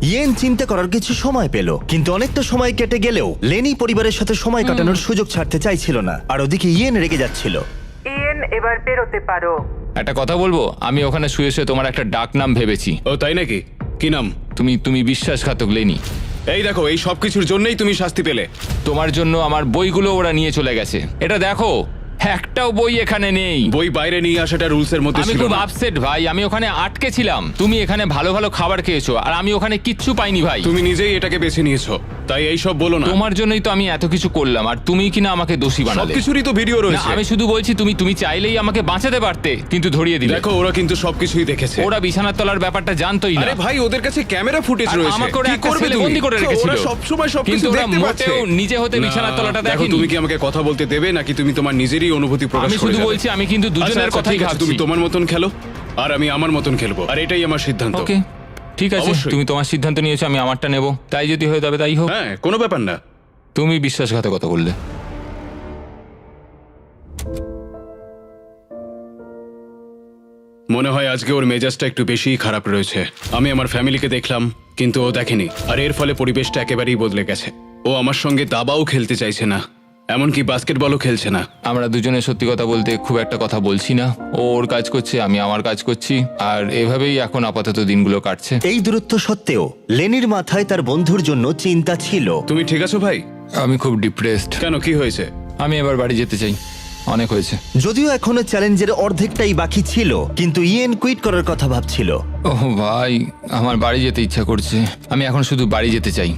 ইয়েন চিন্তা করার কিছু সময় পেল, কিন্তু অনেকটা সময় কেটে গেলেও লেনি পরিবারের সাথে সময় কাটানোর সুযোগ ছাড়তে চাইছিল না, আর ওদিকে ইয়েন রেগে যাচ্ছিল। ইয়েন, এবার বেরোতে পারো। একটা কথা বলবো, আমি ওখানে শুয়ে শুয়ে তোমার একটা ডাক নাম ভেবেছি। ও তাই নাকি? কি নাম? তুমি বিশ্বাসঘাতক লেনি। এই দেখো, এই সব কিছুর জন্যই তুমি শাস্তি পেলে। তোমার জন্য আমার বইগুলো ওরা নিয়ে চলে গেছে। এটা দেখো, একটাও বই এখানে নেই। বই বাইরে নিয়ে আসাটা রুলস এর মধ্যে আমি ছিল খুব না। আপসেট ভাই, আমি ওখানে আটকে ছিলাম। তুমি এখানে ভালো ভালো খাবার খেয়েছো আর আমি ওখানে কিচ্ছু পাইনি ভাই। তুমি নিজেই এটাকে বেছে নিয়েছো, তাই এই সব বলো না। তোমার জন্যই তো আমি এত কিছু করলাম, আর তুমি কিনা আমাকে দোষী বানালে। সবকিছুরই তো ভিডিও না, রয়েছে। আমি শুধু বলছি তুমি চাইলেই আমাকে বাঁচাতে পারতে, কিন্তু ধরিয়ে দিলে। দেখো, ওরা কিন্তু সবকিছুই দেখেছে। ওরা বিছানার তলার ব্যাপারটা জানতোই না। আরে ভাই, ওদের কাছে ক্যামেরা ফুটেজ আর রয়েছে। আমাকে ওরা কি একটা করবে ছেলে তুমি? বন্দি করে তো রেখেছিল। ওরা সবসময় সবকিছু কিন্তু ওরা দেখতে পাচ্ছে। মোটেও নিজে হতে না, বিছানার তলাটা দেখো, দেখেনি। তুমি কি আমাকে কথা বলতে দেবে, নাকি তুমি তোমার নিজেরই অনুভূতি প্রকাশ আমি করে শুধু যাবে? বলছি, আমি কিন্তু দুজনের আচ্ছা, কথাই ঠিক আছে, ভাবছি। তুমি তোমার মতন খেলো আর আমি আমার মতন খেলবো, আর এটাই আমার সিদ্ধান্ত। ওকে, ঠিক আছে, অবশ্যই। তুমি তোমার সিদ্ধান্ত নিয়েছো, আমি আমারটা নেব। তাই যদি হয়ে যাবে তাই হোক। হ্যাঁ, কোনো ব্যাপার না। তুমি বিশ্বাসঘাতকতা করলে। মনে হয় আজকে ওর মেজাজটা একটু বেশিই খারাপ রয়েছে। আমি আমার ফ্যামিলিকে দেখলাম, কিন্তু ও দেখেনি, আর এর ফলে পরিবেশটা একেবারেই বদলে গেছে। ও আমার সঙ্গে দাবাও খেলতে চাইছে না, এমনকি বাস্কেটবলও খেলছে না। আমরা দুজনে সত্যি কথা বলতে খুব একটা কথা বলছি না। ও ওর কাজ করছে, আমি আমার কাজ করছি, আর এভাবেই এখন আপাতত দিনগুলো কাটছে। এই দূরত্ব সত্ত্বেও লেনির মাথায় তার বন্ধুর জন্য চিন্তা ছিল। তুমি ঠিক আছো ভাই? আমি খুব ডিপ্রেসড। কেন, কি হয়েছে? আমি এবার বাড়ি যেতে চাই, অনেক হয়েছে। যদিও এখনো চ্যালেঞ্জের অর্ধেকটাই বাকি ছিল, কিন্তু ইয়েন কুইট করার কথা ভাবছিল। ওহ ভাই, আমার বাড়ি যেতে ইচ্ছা করছে। আমি এখন শুধু বাড়ি যেতে চাই।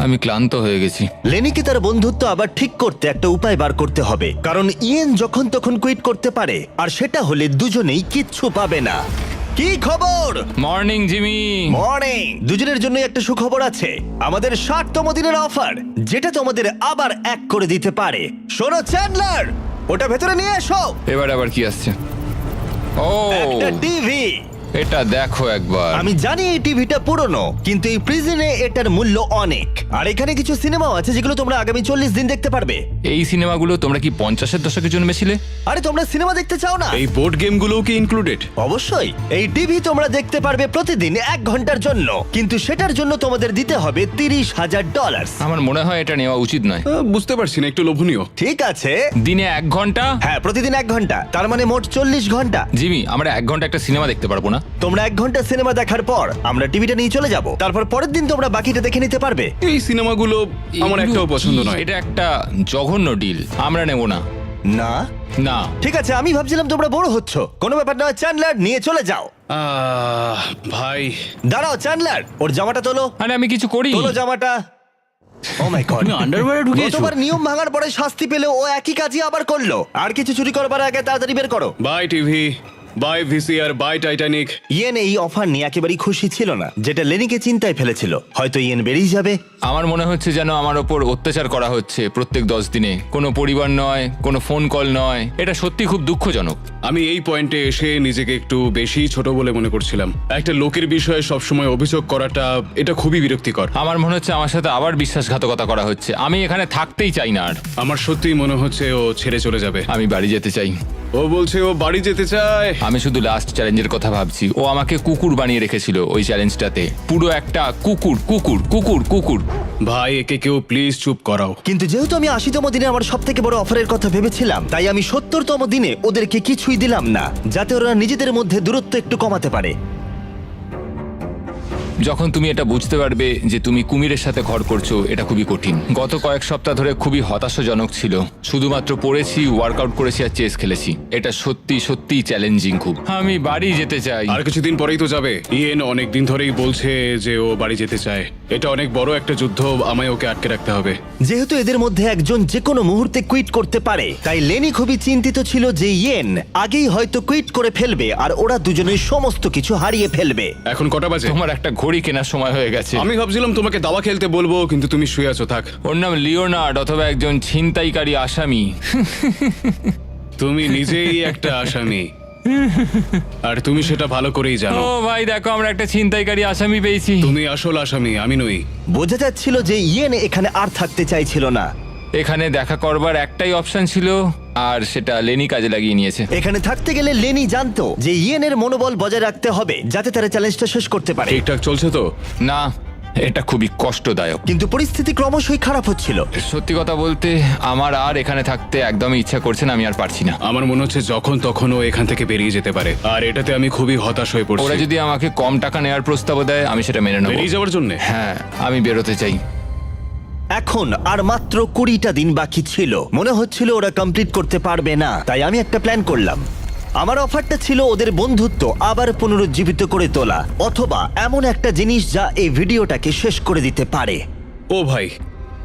আমি ক্লান্ত হয়ে গেছি। লেনিকে তার বন্ধুত্ব আবার ঠিক করতে একটা উপায় বার করতে হবে, কারণ ইয়েন যখন তখন কুইট করতে পারে, আর সেটা হলে দুজনেই কিচ্ছু পাবে না। কি খবর? Morning Jimmy. মর্নিং। দুজনের জন্য একটা সুখবর আছে, আমাদের 60তম দিনের অফার, যেটা তোমাদের আবার এক করে দিতে পারে। শোনো চ্যান্ডলার, ওটা ভেতরে নিয়ে এসো। এবার আবার কি আসছে? ও, একটা টিভি। এটা দেখো একবার। আমি জানি এই টিভিটা পুরনো, কিন্তু এই প্রিজনে এটার মূল্য অনেক। আর এখানে কিছু সিনেমাও আছে যেগুলো তোমরা আগামী 40 দিন দেখতে পারবে। এই সিনেমাগুলো তোমরা কি 50-এর দশকে জন্মেছিলে? আরে তোমরা সিনেমা দেখতে চাও না? এই বোর্ড গেমগুলোও কি ইনক্লুডেড? অবশ্যই। এই টিভি তোমরা দেখতে পারবে প্রতিদিন 1 ঘন্টার জন্য, কিন্তু সেটার জন্য তোমাদের দিতে হবে $30,000। আমার মনে হয় এটা নেওয়া উচিত নয়। বুঝতে পারছি না, একটু লোভনীয়। ঠিক আছে, দিনে 1 ঘন্টা? হ্যাঁ, প্রতিদিন 1 ঘন্টা, তার মানে মোট 40 ঘন্টা। জিমি, আমরা 1 ঘন্টা একটা সিনেমা দেখতে পারবো না? তোমরা 1 ঘন্টা সিনেমা দেখার পর আমরা টিভিটা নিয়ে চলে যাব, তারপর পরের দিন তোমরা বাকিটা দেখে নিতে পারবে। এই সিনেমাগুলো আমার এগুলো একটাও পছন্দ কি? নয়। এটা একটা জঘন্য ডিল, আমরা নেব না। না, না। ঠিক আছে, আমি ভাবছিলাম তোমরা বড় হচ্ছ। কোনো ব্যাপার নয়, চ্যান্ডলার নিয়ে চলে যাও। ভাই, দাঁড়াও চ্যান্ডলার, ওর জামাটা তোলো। আরে আমি কিছু করি। তোলো জামাটা। ও মাই গড, আন্ডারওয়্যারে ঢুকিয়েছো? গতবার নিয়ম ভাঙার পরে শাস্তি পেলেও ও একই কাজই আবার করলো। আর কিছু চুরি করবার আগে তাড়াতাড়ি বের করো। Bye TV, bye VCR, bye Titanic. ইয়েন এই অফার নিয়ে একেবারেই খুশি ছিল না, যেটা লেনিকে চিন্তায় ফেলেছিল। হয়তো ইয়েন বেরিয়ে যাবে। আমার মনে হচ্ছে যেন আমার ওপর অত্যাচার করা হচ্ছে প্রত্যেক 10 দিনে। কোনো পরিবার নয়, কোনো ফোন কল নয়। এটা সত্যি খুব দুঃখজনক। আমি এই পয়েন্টে এসে নিজেকে একটু বেশি ছোট বলে মনে করছিলাম। একটা লোকের বিষয়ে সবসময় অভিযোগ করাটা, এটা খুবই বিরক্তিকর। আমার মনে হচ্ছে আমার সাথে আবার বিশ্বাসঘাতকতা করা হচ্ছে। আমি এখানে থাকতেই চাই না আর। আমার সত্যিই মনে হচ্ছে ও ছেড়ে চলে যাবে। আমি বাড়ি যেতে চাই। ও ও বলছে ও বাড়ি যেতে চায়। আমি শুধু লাস্ট চ্যালেঞ্জের কথা ভাবছি। ও আমাকে কুকুর বানিয়ে রেখেছিল ওই চ্যালেঞ্জটাতে, পুরো একটা কুকুর কুকুর কুকুর কুকুর। ভাই একে কেউ প্লিজ চুপ করাও। কিন্তু যেহেতু আমি 80তম দিনে আমার সব থেকে বড় অফারের কথা ভেবেছিলাম, তাই আমি 70তম দিনে ওদেরকে কিছুই দিলাম না, যাতে ওরা নিজেদের মধ্যে দূরত্ব একটু কমাতে পারে। যখন তুমি এটা বুঝতে পারবে যে তুমি কুমিরের সাথে ঘর করছো, এটা খুবই কঠিন। গত কয়েক সপ্তাহ ধরে খুবই হতাশাজনক ছিল। শুধুমাত্র পড়েছি, ওয়ার্কআউট করেছি আর চেস খেলেছি। এটা সত্যি সত্যি চ্যালেঞ্জিং খুব। আমি বাড়ি যেতে চাই। আর কিছুদিন পরেই তো যাবে। ইয়েন অনেক দিন ধরেই বলছে যে ও বাড়ি যেতে চায়। এটা অনেক বড় একটা যুদ্ধ, আমায় ওকে আটকে রাখতে হবে। যেহেতু এদের মধ্যে একজন যে কোনো মুহূর্তে কুইট করতে পারে, তাই লেনি খুবই চিন্তিত ছিল যে ইয়েন আগেই হয়তো কুইট করে ফেলবে আর ওরা দুজনেই সমস্ত কিছু হারিয়ে ফেলবে। এখন কটা বাজে? তোমার একটা ঘড়ি কেনার সময় হয়ে গেছে। আমি ভাবছিলাম তোমাকে দাবা খেলতে বলবো, কিন্তু তুমি শুয়ে আছো। থাক, ওর নাম লিওনার্ড অথবা একজন ছিনতাইকারী আসামি। তুমি নিজেই একটা আসামি, আর তুমি সেটা ভালো করেই জানো। ও ভাই দেখো, আমরা একটা ছিনতাইকারী আসামি পেয়েছি। তুমি আসল আসামি, আমি নই। বোঝা যাচ্ছিল যে ইয়েন এখানে আর থাকতে চাইছিল না। এখানে দেখা করবার একটাই অপশন ছিল, আর সেটা লেনি কাজে লাগিয়ে নিয়েছে। এখানে থাকতে গেলে লেনি জানতো যে ইয়েনের মনোবল বজায় রাখতে হবে, যাতে তারা চ্যালেঞ্জটা শেষ করতে পারে। ঠিকঠাক চলছে তো? না, এটা খুবই কষ্টদায়ক। কিন্তু পরিস্থিতি ক্রমশই খারাপ হচ্ছিল। সত্যি কথা বলতে আমার আর এখানে থাকতে একদমই ইচ্ছা করছে না। আমি আর পারছি না। আমার মনে হচ্ছে যখন তখন ও এখান থেকে বেরিয়ে যেতে পারে, আর এটাতে আমি খুবই হতাশ হয়ে ওরা পড়ছি। যদি আমাকে কম টাকা নেওয়ার প্রস্তাব দেয়, আমি সেটা মেনে নেব। বেরিয়ে যাওয়ার জন্য? হ্যাঁ, আমি বেরোতে চাই। এখন আর মাত্র 20টা দিন বাকি ছিল। মনে হচ্ছিল ওরা কমপ্লিট করতে পারবে না, তাই আমি একটা প্ল্যান করলাম। আমার অফারটা ছিল ওদের বন্ধুত্ব আবার পুনরুজ্জীবিত করে তোলা, অথবা এমন একটা জিনিস যা এই ভিডিওটাকে শেষ করে দিতে পারে। ও ভাই,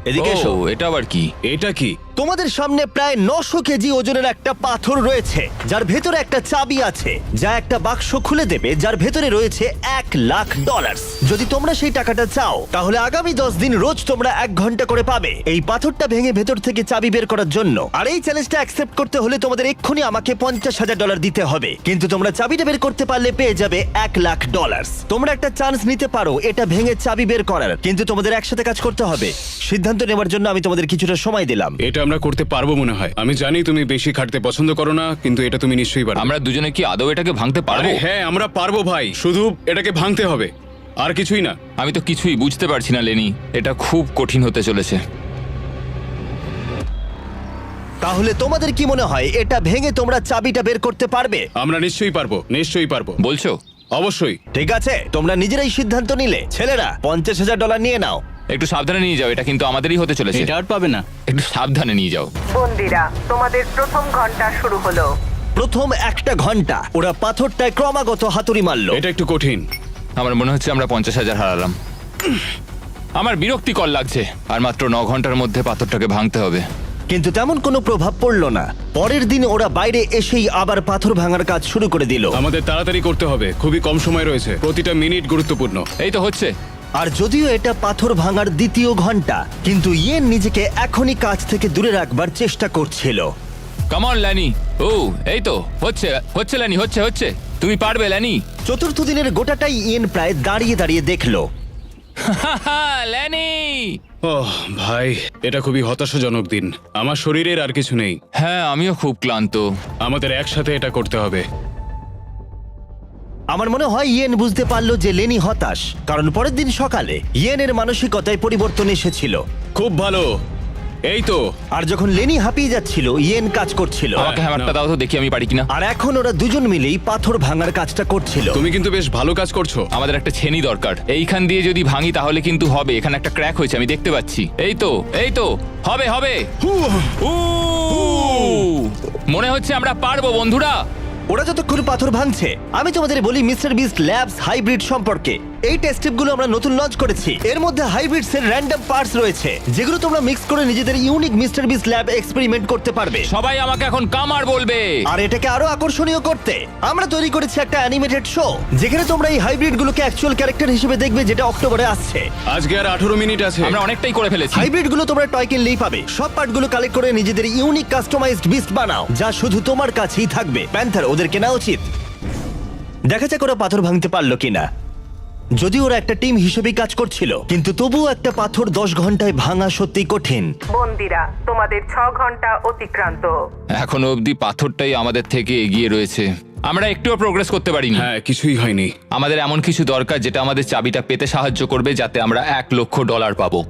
এদিকে এসো। ও, এটা আবার কি? এটা কি? তোমাদের সামনে প্রায় 900 কেজি ওজনের একটা পাথর রয়েছে, যার ভেতরে একটা চাবি আছে, যা একটা বাক্স খুলে দেবে, যার ভেতরে রয়েছে $1,00,000। যদি তোমরা সেই টাকাটা চাও, তাহলে আগামী 10 দিন রোজ তোমরা 1 ঘন্টা করে পাবে এই পাথরটা ভেঙে ভেতর থেকে চাবি বের করার জন্য। আর এই চ্যালেঞ্জটা অ্যাকসেপ্ট করতে হলে তোমাদের এক্ষুনি আমাকে $50,000 দিতে হবে। কিন্তু তোমরা চাবিটা বের করতে পারলে পেয়ে যাবে $1,00,000। তোমরা একটা চান্স নিতে পারো এটা ভেঙে চাবি বের করার, কিন্তু তোমাদের একসাথে কাজ করতে হবে। সিদ্ধান্ত নেওয়ার জন্য আমি তোমাদের কিছুটা সময় দিলাম। এটা আমরা করতে পারবো মনে হয়। আমি জানি তুমি বেশি খাটতে পছন্দ করো না, কিন্তু এটা তুমি নিশ্চয়ই পারবে। আমরা দুজনে কি আদৌ এটাকে ভাঙতে পারবো? আরে হ্যাঁ, আমরা পারবো ভাই, শুধু এটাকে ভাঙতে হবে, আর কিছুই না। আমি তো কিছুই বুঝতে পারছি না লেনি। এটা খুব কঠিন হতে চলেছে। তাহলে তোমাদের কি মনে হয় এটা ভেঙে তোমরা চাবিটা বের করতে পারবে? আমরা নিশ্চয়ই পারবো, নিশ্চয়ই পারবো। বলছো? অবশ্যই। ঠিক আছে, তোমরা নিজেরাই সিদ্ধান্ত নিলে। ছেলেরা, $50,000 নিয়ে নাও। একটু সাবধানে নিয়ে যাও, এটা কিন্তু আমাদেরই হতে চলেছে। এটা আর পাবে না। একটু সাবধানে নিয়ে যাও। বন্দিরা, তোমাদের প্রথম ঘন্টা শুরু হলো। প্রথম 1 ঘন্টা ওরা পাথরটায় ক্রমাগত হাতুড়ি মারলো। এটা একটু কঠিন। আমার মনে হচ্ছে আমরা 50,000 হারালাম। আমার বিরক্তিকর লাগছে। আর মাত্র 9 ঘন্টার মধ্যে পাথরটাকে ভাঙতে হবে। কিন্তু তেমন কোনো প্রভাব পড়লো না। পরের দিন ওরা বাইরে এসেই আবার পাথর ভাঙার কাজ শুরু করে দিল। আমাদের তাড়াতাড়ি করতে হবে, খুবই কম সময় রয়েছে, প্রতিটা মিনিট গুরুত্বপূর্ণ। এই তো হচ্ছে। আর যদিও এটা পাথর ভাঙার দ্বিতীয় ঘন্টা, কিন্তু ইয়েন নিজেকে এখনই কাজ থেকে দূরে রাখবার চেষ্টা করছিল। Come on ল্যানি। ও, এই তো হচ্ছে হচ্ছে ল্যানি, হচ্ছে হচ্ছে। তুমি পারবে ল্যানি। চতুর্থ দিনের গোটাটাই ইয়েন প্রায় দাঁড়িয়ে দাঁড়িয়ে দেখলো। ল্যানি! ওহ ভাই, এটা খুবই হতাশাজনক দিন। আমার শরীরের আর কিছু নেই। হ্যাঁ, আমিও খুব ক্লান্ত। আমাদের একসাথে এটা করতে হবে। আমার মনে হয় ইয়েন বুঝতে পারলো যে লেনি হতাশ, কারণ পরের দিন সকালে ইয়েনের মানসিকতায় পরিবর্তন এসেছিল। খুব ভালো, এই তো। আর যখন লেনি হাঁপিয়ে যাচ্ছিল, ইয়েন কাজ করছিল। আমাকে হ্যামারটা দাও তো, দেখি আমি পারি কিনা। আর এখন ওরা দুজন মিলেই পাথর ভাঙার কাজটা করছিল। তুমি কিন্তু বেশ ভালো কাজ করছো। আমাদের একটা ছেনি দরকার। এইখান দিয়ে যদি ভাঙি তাহলে কিন্তু হবে। এখানে একটা ক্র্যাক হয়েছে, আমি দেখতে পাচ্ছি। এই তো, এই তো, হবে হবে। উ! মনে হচ্ছে আমরা পারবো বন্ধুরা। ওরা যতক্ষণ পাথর ভাঙছে, আমি তোমাদের বলি মিস্টার বিস্ট ল্যাবস হাইব্রিড সম্পর্কে। এই টেস্ট গুলো আমরা নতুন লঞ্চ করেছি। এর মধ্যে হাইব্রিডস এর র্যান্ডম পার্টস রয়েছে, যেগুলো তোমরা মিক্স করে নিজেদের unique mister beast lab experiment করতে পারবে। সবাই আমাকে এখন কামার বলবে। আর এটাকে আরো আকর্ষণীয় করতে আমরা তৈরি করেছি একটা অ্যানিমেটেড শো, যেখানে তোমরা এই হাইব্রিড গুলোকে অ্যাকচুয়াল ক্যারেক্টার হিসেবে দেখবে, যেটা অক্টোবরে আসছে। আজকে আর 18 মিনিট আছে। আমরা অনেকটাই করে ফেলেছি। হাইব্রিড গুলো তোমরা টয় কিনলেই পাবে। সব পার্টগুলো কালেক্ট করে নিজেদের ইউনিক কাস্টমাইজড বিস্ট বানাও, যা শুধু তোমার কাছেই থাকবে। প্যান্থার, ওদের কেনা উচিত। দেখা যাক ওরা পাথর ভাঙতে পারলো কিনা। যদি ওরা একটা টিম হিসেবে কাজ করছিল, কিন্তু তবুও একটা পাথর 10 ঘন্টায় ভাঙা সত্যি কঠিন। বন্দিরা, তোমাদের 6 ঘন্টা অতিক্রান্ত। এখনো অবধি পাথরটাই আমাদের থেকে এগিয়ে রয়েছে। আমরা একটুও প্রোগ্রেস করতে পারিনি। হ্যাঁ, কিছুই হয়নি। আমাদের এমন কিছু দরকার যেটা আমাদের চাবিটা পেতে সাহায্য করবে, যাতে আমরা $1,00,000 পাবো।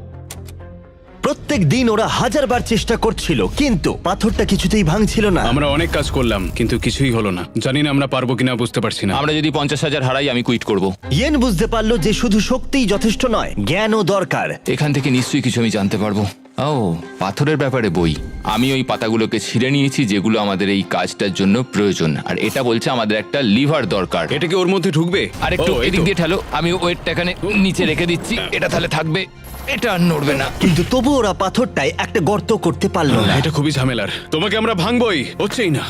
প্রত্যেক দিন ওরা 1000 বার চেষ্টা করছিল, কিন্তু পাথরটা কিছুতেই ভাঙছিল না। আমরা অনেক কাজ করলাম, কিন্তু কিছুই হলো না। জানি না আমরা পারবো কিনা, বুঝতে পারছি না। আমরা যদি 50,000 হারাই, আমি কুইট করব। ইয়েন বুঝতে পারলো যে শুধু শক্তিই যথেষ্ট নয়, জ্ঞানও দরকার। এখান থেকে নিশ্চয়ই কিছু আমি জানতে পারবো। ও, পাথরের ব্যাপারে বই। আমি ওই পাতাগুলোকে ছিঁড়ে নিয়েছি যেগুলো আমাদের এই কাজটার জন্য প্রয়োজন, আর এটা বলছে আমাদের একটা লিভার দরকার। এটা কি ওর মধ্যে ঢুকবে? আর একটু ও, এই এদিক তো। দিয়ে ঠেলো, আমি ওয়েটটা এখানে নিচে রেখে দিচ্ছি। এটা তাহলে থাকবে, এটা আর নড়বে না। কিন্তু তবু ওরা পাথরটায় একটা গর্ত করতে পারলো না। এটা খুবই ঝামেলার। তোমাকে আমরা ভাঙবই, হচ্ছেই না।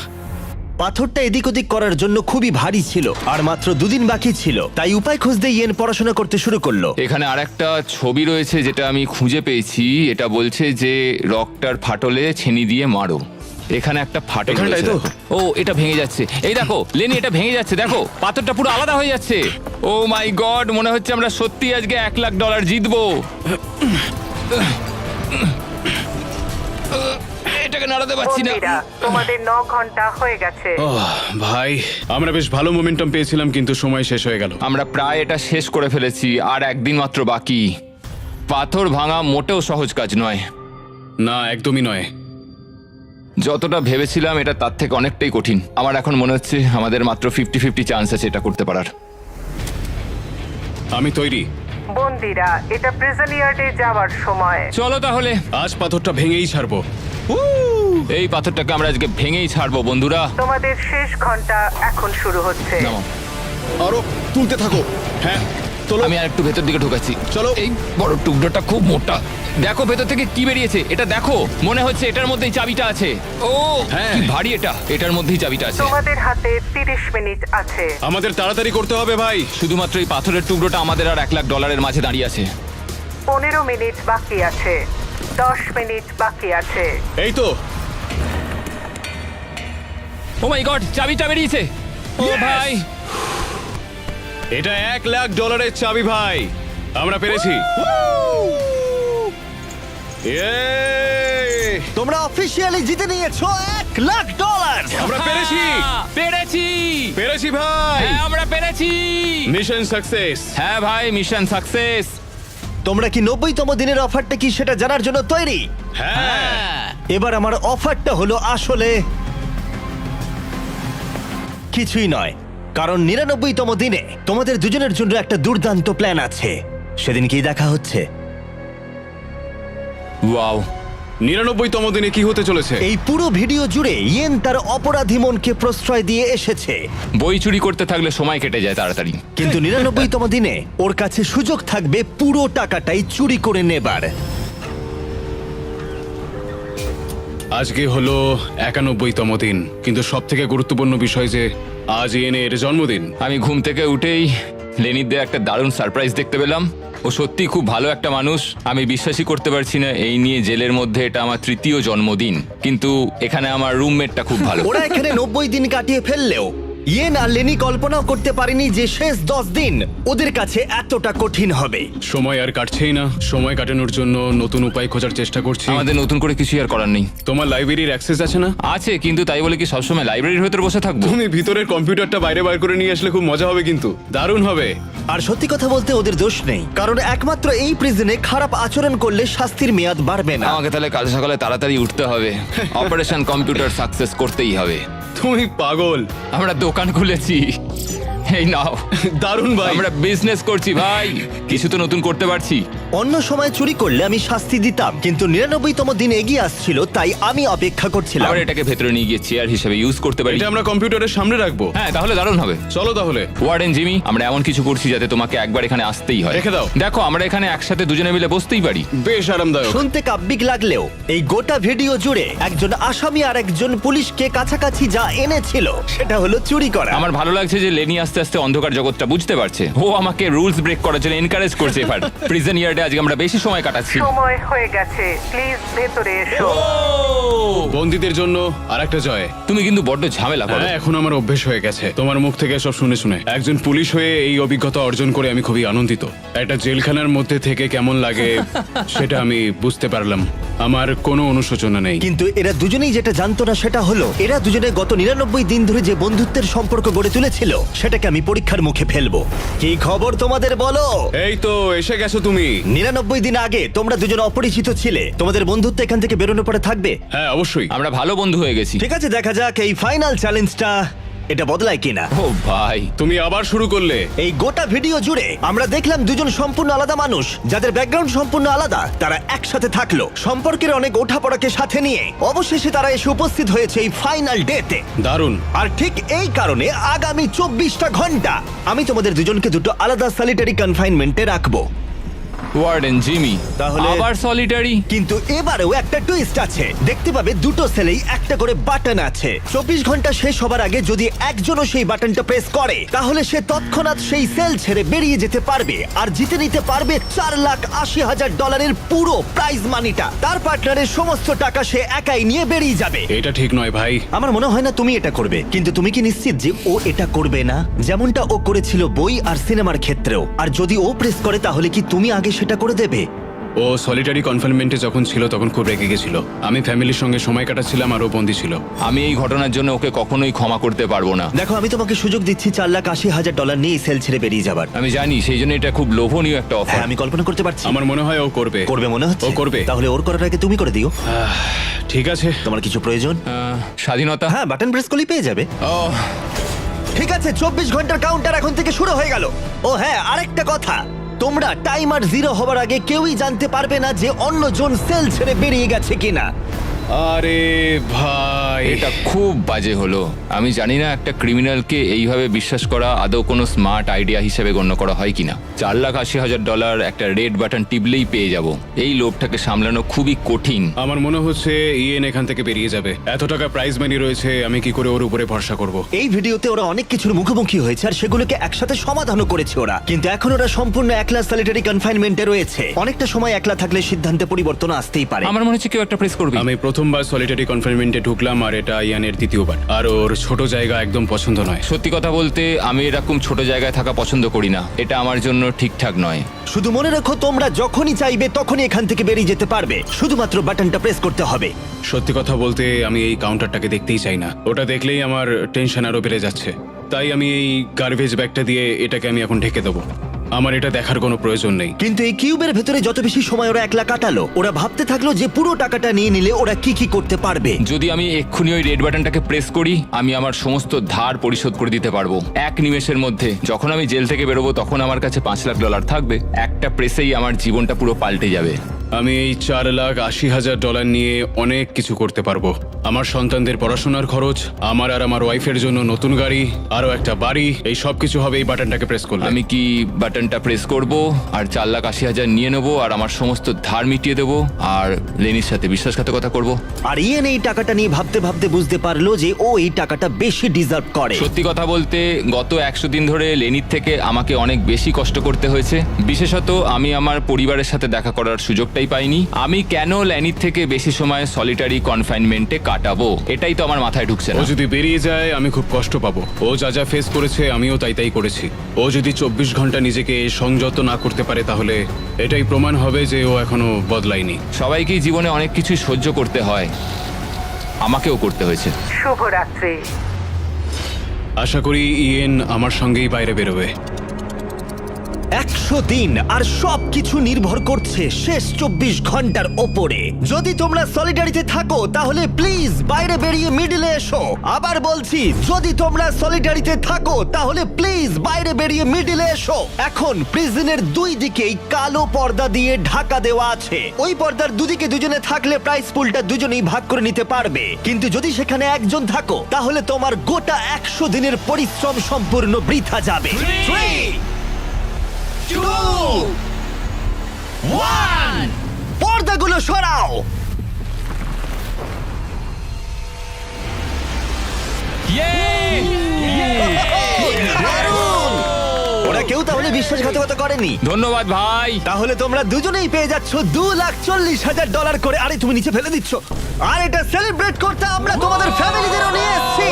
পাথরটা এদিক ওদিক করার জন্য খুবই ভারী ছিল, আর মাত্র 2 দিন বাকি ছিল। তাই উপায় খুঁজতে ইয়েন পড়াশোনা করতে শুরু করলো। এখানে আরেকটা ছবি রয়েছে যেটা আমি খুঁজে পেয়েছি। এটা বলছে যে রকটার ফাটলে ছেনি দিয়ে মারো। এখানে একটা ফাটল এখানটায় রয়েছে। তো? ও, এটা ভেঙে যাচ্ছে। এই দেখো লেনি, এটা ভেঙে যাচ্ছে। দেখো পাথরটা পুরো আলাদা হয়ে যাচ্ছে। ও মাই গড, মনে হচ্ছে আমরা সত্যি আজকে $1,00,000 জিতবো। এটাকে নাড়াতে পারছি না। বন্দিরা, তোমাদের 9 ঘন্টা হয়ে গেছে। ভাই, আমরা বেশ ভালো মোমেন্টাম পেয়েছিলাম, কিন্তু সময় শেষ হয়ে গেল। আমরা প্রায় এটা শেষ করে ফেলেছি, আর একদিন মাত্র বাকি। পাথর ভাঙা মোটেও সহজ কাজ নয়। না, একদমই নয়। যতটা ভেবেছিলাম এটা তার থেকে অনেকটাই কঠিন। আমার এখন মনে হচ্ছে আমাদের মাত্র 50-50 চান্স আছে এটা করতে পারার। আমি তৈরি। বন্দিরা, এটা প্রিজন ইয়ার্ডে যাওয়ার সময়। চলো তাহলে, আজ পাথরটা ভেঙেই ছাড়বো। এই পাথরটাকে আমরা আজকে ভেঙেই ছাড়বো বন্ধুরা। তোমাদের শেষ ঘন্টা এখন শুরু হচ্ছে। নামো। আরো তুলতে থাকো। হ্যাঁ, তোলো। আমি আর একটু ভেতর দিকে ঢোকাচ্ছি। চলো। এই বড় টুকরোটা খুব মোটা। দেখো ভেতর থেকে কি বেরিয়েছে, এটা দেখো। মনে হচ্ছে এটার মধ্যেই চাবিটা আছে। ও হ্যাঁ। কি ভারী এটা, এটার মধ্যেই চাবিটা আছে। তোমাদের হাতে 30 মিনিট আছে। আমাদের তাড়াতাড়ি করতে হবে ভাই। শুধুমাত্র এই পাথরের টুকরোটা আমাদের আর $1,00,000 মাঝে দাঁড়িয়ে আছে। 15 মিনিট বাকি আছে। 10 মিনিট বাকি আছে। এই তো। ও মাই গড, চাবিটা বেরিয়েছে। ও Yes! ভাই, এটা $1,00,000 চাবি ভাই। আমরা পেরেছি। Yay! তোমরা অফিসিয়ালি জিতে নিয়েছো $1,00,000। আমরা পেরেছি। পেরেছি। পেরেছি ভাই। হ্যাঁ, আমরা পেরেছি। Mission success. হ্যাঁ ভাই, মিশন সাকসেস। তোমরা কি 90তম দিনের অফারটা কি সেটা জানার জন্য তৈরি? হ্যাঁ। এবার আমার অফারটা হলো আসলে কিছুই নয়, কারণ 99তম দিনে তোমাদের দুজনের জন্য একটা দুর্দান্ত প্ল্যান আছে। সেদিন কি দেখা হচ্ছে? ওয়াও, 99তম দিনে কি হতে চলেছে? এই পুরো ভিডিও জুড়ে ইয়েন তার অপরাধী মনকে প্রশ্রয় দিয়ে এসেছে, বই চুরি করতে থাকলে সময় কেটে যায় তাড়াতাড়ি। কিন্তু 99তম দিনে ওর কাছে সুযোগ থাকবে পুরো টাকাটাই চুরি করে নেবার। আজকে হলো 91তম দিন, কিন্তু সব থেকে গুরুত্বপূর্ণ বিষয় যে আজ ইয়েনের জন্মদিন। আমি ঘুম থেকে উঠেই লেনির দিয়ে একটা দারুণ সারপ্রাইজ দেখতে পেলাম। ও সত্যি খুব ভালো একটা মানুষ। আমি বিশ্বাসই করতে পারছি না এই নিয়ে জেলের মধ্যে এটা আমার 3য় জন্মদিন, কিন্তু এখানে আমার রুমমেটটা খুব ভালো। ওরা এখানে 90 দিন কাটিয়ে ফেললেও ইয়েন আর লেনি কল্পনাও করতে পারেনি যে শেষ 10 দিন ওদের কাছে এতটা কঠিন হবে। সময় আর কাটছেই না। সময় কাটানোর জন্য নতুন উপায় খোঁজার চেষ্টা করছি। আমাদের নতুন করে কিছু আর করার নেই। তোমার লাইব্রেরির অ্যাক্সেস আছে না? আছে, কিন্তু তাই বলে কি সবসময় লাইব্রেরির ভেতর বসে থাকবো? তুমি ভিতরের কম্পিউটারটা বাইরে বার করে নিয়ে আসলে খুব মজা হবে, কিন্তু দারুণ হবে। আর সত্যি কথা বলতে ওদের দোষ নেই, কারণ একমাত্র এই প্রিজনে খারাপ আচরণ করলে শাস্তির মেয়াদ বাড়বে না। আমাকে তাহলে কাল সকালে তাড়াতাড়ি উঠতে হবে। অপারেশন কম্পিউটার সাকসেস করতেই হবে। তুমি পাগল। আমরা দোকান খুলেছি। এই নাও, দারুণ ভাই। আমরা বিজনেস করছি ভাই, কিছু তো নতুন করতে পারছি। অন্য সময় চুরি করলে আমি শাস্তি দিতাম, কিন্তু 99তম দিন এগিয়ে আসছিল, তাই আমি অপেক্ষা করছিলাম। আমরা এটাকে ভেতরে নিয়ে গিয়ে চেয়ার হিসেবে ইউজ করতে পারি। এটা আমরা কম্পিউটারের সামনে রাখবো। হ্যাঁ, তাহলে দারুণ হবে। চলো তাহলে। ওয়ার্ডেন জিমি, আমরা এমন কিছু করছি যাতে তোমাকে একবার এখানে আসতেই হয়। রেখে দাও। দেখো, আমরা এখানে একসাথে দুজনে মিলে বসতেই পারি। বেশ আরামদায়ক। শুনতে কাব্যিক লাগলেও এই গোটা ভিডিও জুড়ে একজন আসামি আর একজন পুলিশকে কাছাকাছি যা এনেছিল সেটা হলো চুরি করা। আমার ভালো লাগছে যে লেনি আস্তে আস্তে অন্ধকার জগৎটা বুঝতে পারছে। ও আমাকে রুলস ব্রেক করার জন্য এনকারেজ করছে। এবার প্রিজন ইয়ার্ডে আজকে আমরা বেশি সময় কাটাচ্ছি। সময় হয়ে গেছে, প্লিজ ভেতরে এসো। বন্দীদের জন্য আরেকটা জয়। তুমি কিন্তু বড্ড ঝামেলা করো। হ্যাঁ, এখন আমার অভ্যেস হয়ে গেছে তোমার মুখ থেকে সব শুনে শুনে। একজন পুলিশ হয়ে এই অভিজ্ঞতা অর্জন করে আমি খুবই আনন্দিত। একটা জেলখানার মধ্যে থেকে কেমন লাগে সেটা আমি বুঝতে পারলাম। আমার কোনো অনুশোচনা নেই। কিন্তু এরা দুজনেই যেটা জানতো না সেটা হলো এরা দুজনে গত 99 দিন ধরে যে বন্ধুত্বের সম্পর্ক গড়ে তুলেছিল সেটাকে আমি পরীক্ষার মুখে ফেলবো। কি খবর তোমাদের বলো? এই তো এসে গেছো তুমি। 99 দিন আগে তোমরা দুজন অপরিচিত ছিলে, তোমাদের বন্ধুত্ব এখান থেকে বেরোনোর পরে থাকবে। হ্যাঁ অবশ্যই। আমরা ভালো বন্ধু হয়ে গেছি। ঠিক আছে, দেখা যাক এই ফাইনাল চ্যালেঞ্জটা এটা বদলায় কিনা। ও ভাই, তুমি আবার শুরু করলে। এই গোটা ভিডিও জুড়ে আমরা দেখলাম দুজন সম্পূর্ণ আলাদা মানুষ যাদের ব্যাকগ্রাউন্ড সম্পূর্ণ আলাদা, তারা একসাথে থাকলো, সম্পর্কের অনেক ওঠাপড়াকে সাথে নিয়ে অবশেষে তারা এসে উপস্থিত হয়েছে এই ফাইনাল ডেতে। দারুণ। আর ঠিক এই কারণে আগামী 24টা ঘন্টা আমি তোমাদের দুজনকে দুটো আলাদা সলিটারি কনফাইনমেন্টে রাখবো। ওয়ার্ডেন জিমি তাহলে- আবার সলিটারি? কিন্তু এবারেও একটা টুইস্ট আছে। দেখতে পাবে দুটো সেলেই একটা করে বাটন আছে। 24 ঘন্টা শেষ হবার আগে যদি একজনও সেই বাটনটা প্রেস করে তাহলে সে তৎক্ষণাৎ সেই সেল ছেড়ে বেরিয়ে যেতে পারবে আর জিতে নিতে পারবে $4,80,000 পুরো প্রাইজ মানিটা। তার পার্টনারের সমস্ত টাকা সে একাই নিয়ে বেরিয়ে যাবে। এটা ঠিক নয় ভাই। আমার মনে হয় না তুমি এটা করবে, কিন্তু তুমি কি নিশ্চিত যে ও এটা করবে না, যেমনটা ও করেছিল বই আর সিনেমার ক্ষেত্রেও? আর যদি ও প্রেস করে তাহলে কি তুমি আগে সেটা করে দেবে? ও সলিটারি কনফাইনমেন্টে যখন ছিল তখন খুব রেগে গেছিল। আমি ফ্যামিলির সঙ্গে সময় কাটাচ্ছিলাম আর ও বন্দী ছিল। আমি এই ঘটনার জন্য ওকে কখনোই ক্ষমা করতে পারবো না। দেখো, আমি তোমাকে সুযোগ দিচ্ছি $4,80,000 নিয়ে সেল ছেড়ে বেরিয়ে যাবার। আমি জানি, সেই জন্য এটা খুব লোভনীয় একটা অফার। হ্যাঁ, আমি কল্পনা করতে পারছি। আমার মনে হয় ও করবে। করবে মনে হচ্ছে? ও করবে। তাহলে ওর করার আগে তুমি করে দিও। ঠিক আছে। তোমার কিছু প্রয়োজন? স্বাধীনতা? হ্যাঁ, বাটন প্রেস করলেই পেয়ে যাবে। ও, ঠিক আছে, 24 ঘন্টার কাউন্টার এখন থেকে শুরু হয়ে গেল। ও হ্যাঁ, আরেকটা কথা, তোমরা টাইমার 0 হবার আগে কেউই জানতে পারবে না যে অন্যজন সেল ছেড়ে বেরিয়ে গেছে কিনা। আরে ভাই, এটা খুব বাজে হলো। আমি জানি না একটা ক্রিমিনালকে এইভাবে বিশ্বাস করা আদৌ কোনো স্মার্ট আইডিয়া হিসেবে গণ্য করা হয় কিনা। $4,80,000 একটা রেড বাটন টিপলেই পেয়ে যাব। এই লোভটাকে সামলানো খুবই কঠিন। আমার মনে হচ্ছে ইয়েন এখান থেকে বেরিয়ে যাবে। এত টাকা প্রাইজ মানি রয়েছে, আমি কি করে ওর উপরে ভরসা করব? এই ভিডিওতে ওরা অনেক কিছুর মুখোমুখি হয়েছে আর সেগুলোকে একসাথে সমাধানও করেছে ওরা, কিন্তু এখন ওরা সম্পূর্ণ একলা সলিটারি কনফাইনমেন্টে রয়েছে। অনেকটা সময় একলা থাকলে সিদ্ধান্তে পরিবর্তন আসতেই পারে। আমার মনে হচ্ছে কেউ একটা প্রেস করবে। আমি প্রথমবার সলিটারি কনফাইনমেন্টে ঢুকলাম আর এটা ইয়ানের দ্বিতীয়বার। আর ওর ছোট জায়গা একদম পছন্দ নয়। সত্যি কথা বলতে আমি এরকম ছোট জায়গায় থাকা পছন্দ করি না। এটা আমার জন্য ঠিকঠাক নয়। শুধু মনে রাখো, তোমরা যখনই চাইবে তখনই এখান থেকে বেরিয়ে যেতে পারবে, শুধুমাত্র বাটনটা প্রেস করতে হবে। সত্যি কথা বলতে আমি এই কাউন্টারটাকে দেখতেই চাই না। ওটা দেখলেই আমার টেনশন আরো বেড়ে যাচ্ছে। তাই আমি এই গার্বেজ ব্যাগটা দিয়ে এটাকে আমি এখন ঢেকে দেবো। আমার এটা দেখার কোনো প্রয়োজন নেই। কিন্তু এই কিউবের ভেতরে যত বেশি সময় ওরা একলা কাটালো, ওরা ভাবতে থাকলো যে পুরো টাকাটা নিয়ে নিলে ওরা কি কি করতে পারবে। যদি আমি এক্ষুনি ওই রেড বাটনটাকে প্রেস করি, আমি আমার সমস্ত ধার পরিশোধ করে দিতে পারবো এক নিমেষের মধ্যে। যখন আমি জেল থেকে বেরোবো তখন আমার কাছে $5,00,000 থাকবে। একটা প্রেসেই আমার জীবনটা পুরো পাল্টে যাবে। আমি এই $4,80,000 নিয়ে অনেক কিছু করতে পারবো। আমার সন্তানদের পড়াশোনার খরচ, আমার আর আমার ওয়াইফের জন্য নতুন গাড়ি, আরো একটা বাড়ি, এই সব কিছু হবে এই বাটনটাকে প্রেস করলে। আমি কি বাটনটা প্রেস করব আর $4,80,000 নিয়ে নেবো আর আমার সমস্ত ধার মিটিয়ে দেবো আর লেনির সাথে বিশ্বাসঘাতকতা করব? আর ইয়েন এই টাকাটা নিয়ে ভাবতে ভাবতে বুঝতে পারলো যে ও এই টাকাটা বেশি ডিজার্ভ করে। সত্যি কথা বলতে গত 100 দিন ধরে লেনির থেকে আমাকে অনেক বেশি কষ্ট করতে হয়েছে। বিশেষত আমি আমার পরিবারের সাথে দেখা করার সুযোগটাই পাইনি। আমি কেন লেনির থেকে বেশি সময় সলিটারি কনফাইনমেন্টে কাটাবো, এটাই তো আমার মাথায় ঢুকছে ও না। যদি বেরিয়ে যায় আমি খুব কষ্ট পাবো। ও যা যা ফেস করেছে আমিও তাই করেছি। ও যদি 24 ঘন্টা নিজেকে সংযত না করতে পারে তাহলে এটাই প্রমাণ হবে যে ও এখনো বদলায়নি। সবাইকেই জীবনে অনেক কিছুই সহ্য করতে হয়, আমাকেও করতে হয়েছে। শুভরাত্রি। আশা করি ইয়েন আমার সঙ্গেই বাইরে বেরোবে। 100 দিন আর সবকিছু নির্ভর করছে শেষ 24 ঘন্টার ওপরে। যদি তোমরা সলিডারিতে থাকো তাহলে প্লিজ বাইরে বেরিয়ে মিডলে এসো। আবার বলছি, যদি তোমরা সলিডারিতে থাকো তাহলে প্লিজ বাইরে বেরিয়ে মিডলে এসো। এখন প্রিজনের দুই দিকেই কালো পর্দা দিয়ে ঢাকা দেওয়া আছে। ওই পর্দার দুদিকে দুজনে থাকলে প্রাইস পুলটা দুজনেই ভাগ করে নিতে পারবে, কিন্তু যদি সেখানে একজন থাকো তাহলে তোমার গোটা 100 দিনের পরিশ্রম সম্পূর্ণ বৃথা যাবে। 3, 2, 1, পর্দাগুলো সরাও। দারুণ! ওরা কেউ তাহলে বিশ্বাসঘাতকতা করেনি। ধন্যবাদ ভাই। তাহলে তোমরা দুজনেই পেয়ে যাচ্ছ $2,40,000 করে। আরে তুমি নিচে ফেলে দিচ্ছ। আর এটা সেলিব্রেট করতে আমরা তোমাদের ফ্যামিলিদেরও নিয়ে এসেছি।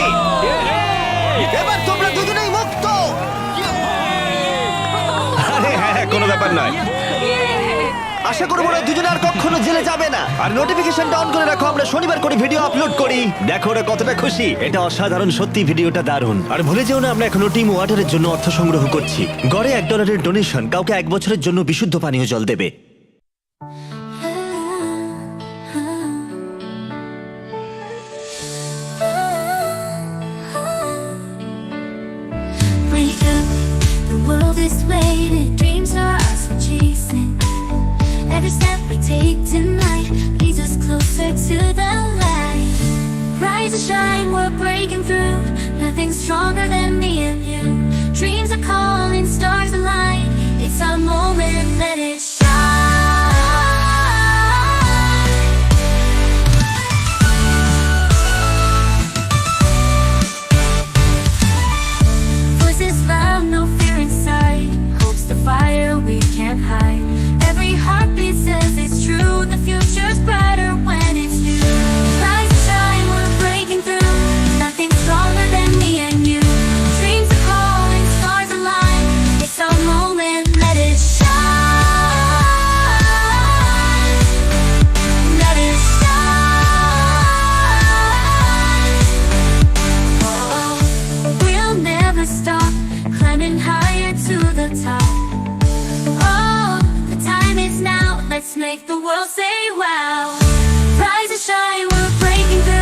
এবার তোমরা দুজনেই মুক্ত। আরে হ্যাঁ, কোনো ব্যাপার নয়। আশা করবো ওরা দুজনে আর কখনো জেলে যাবে না। আর নোটিফিকেশনটা অন করে রাখো, আমরা শনিবার করে ভিডিও আপলোড করি। দেখো ওরা কতটা খুশি। এটা অসাধারণ, সত্যি ভিডিওটা দারুণ। আর ভুলে যেও না, আমরা এখনো টিম ওয়াটারের জন্য অর্থ সংগ্রহ করছি। গড়ে $1 ডোনেশন কাউকে 1 বছরের জন্য বিশুদ্ধ পানীয় জল দেবে। Wake up, the world is waiting, dreams are ours for chasing. Every step we take tonight leads us closer to the light. Rise and shine, we're breaking through. Nothing stronger than me and you. Dreams are calling, stars align. It's our moment, let it shine. Voices loud, no fear inside. Hope's the fire we can't hide. Every heartbeat says it's true. The future's brighter when it's you. Rise and shine, we're breaking through. Nothing stronger than me and you. Dreams are calling, stars align. It's our moment, let it shine. Let it shine. Oh, we'll never stop climbing higher to the top. Oh, the time is now. Let's make the world say wow. Rise and shine, we're breaking through.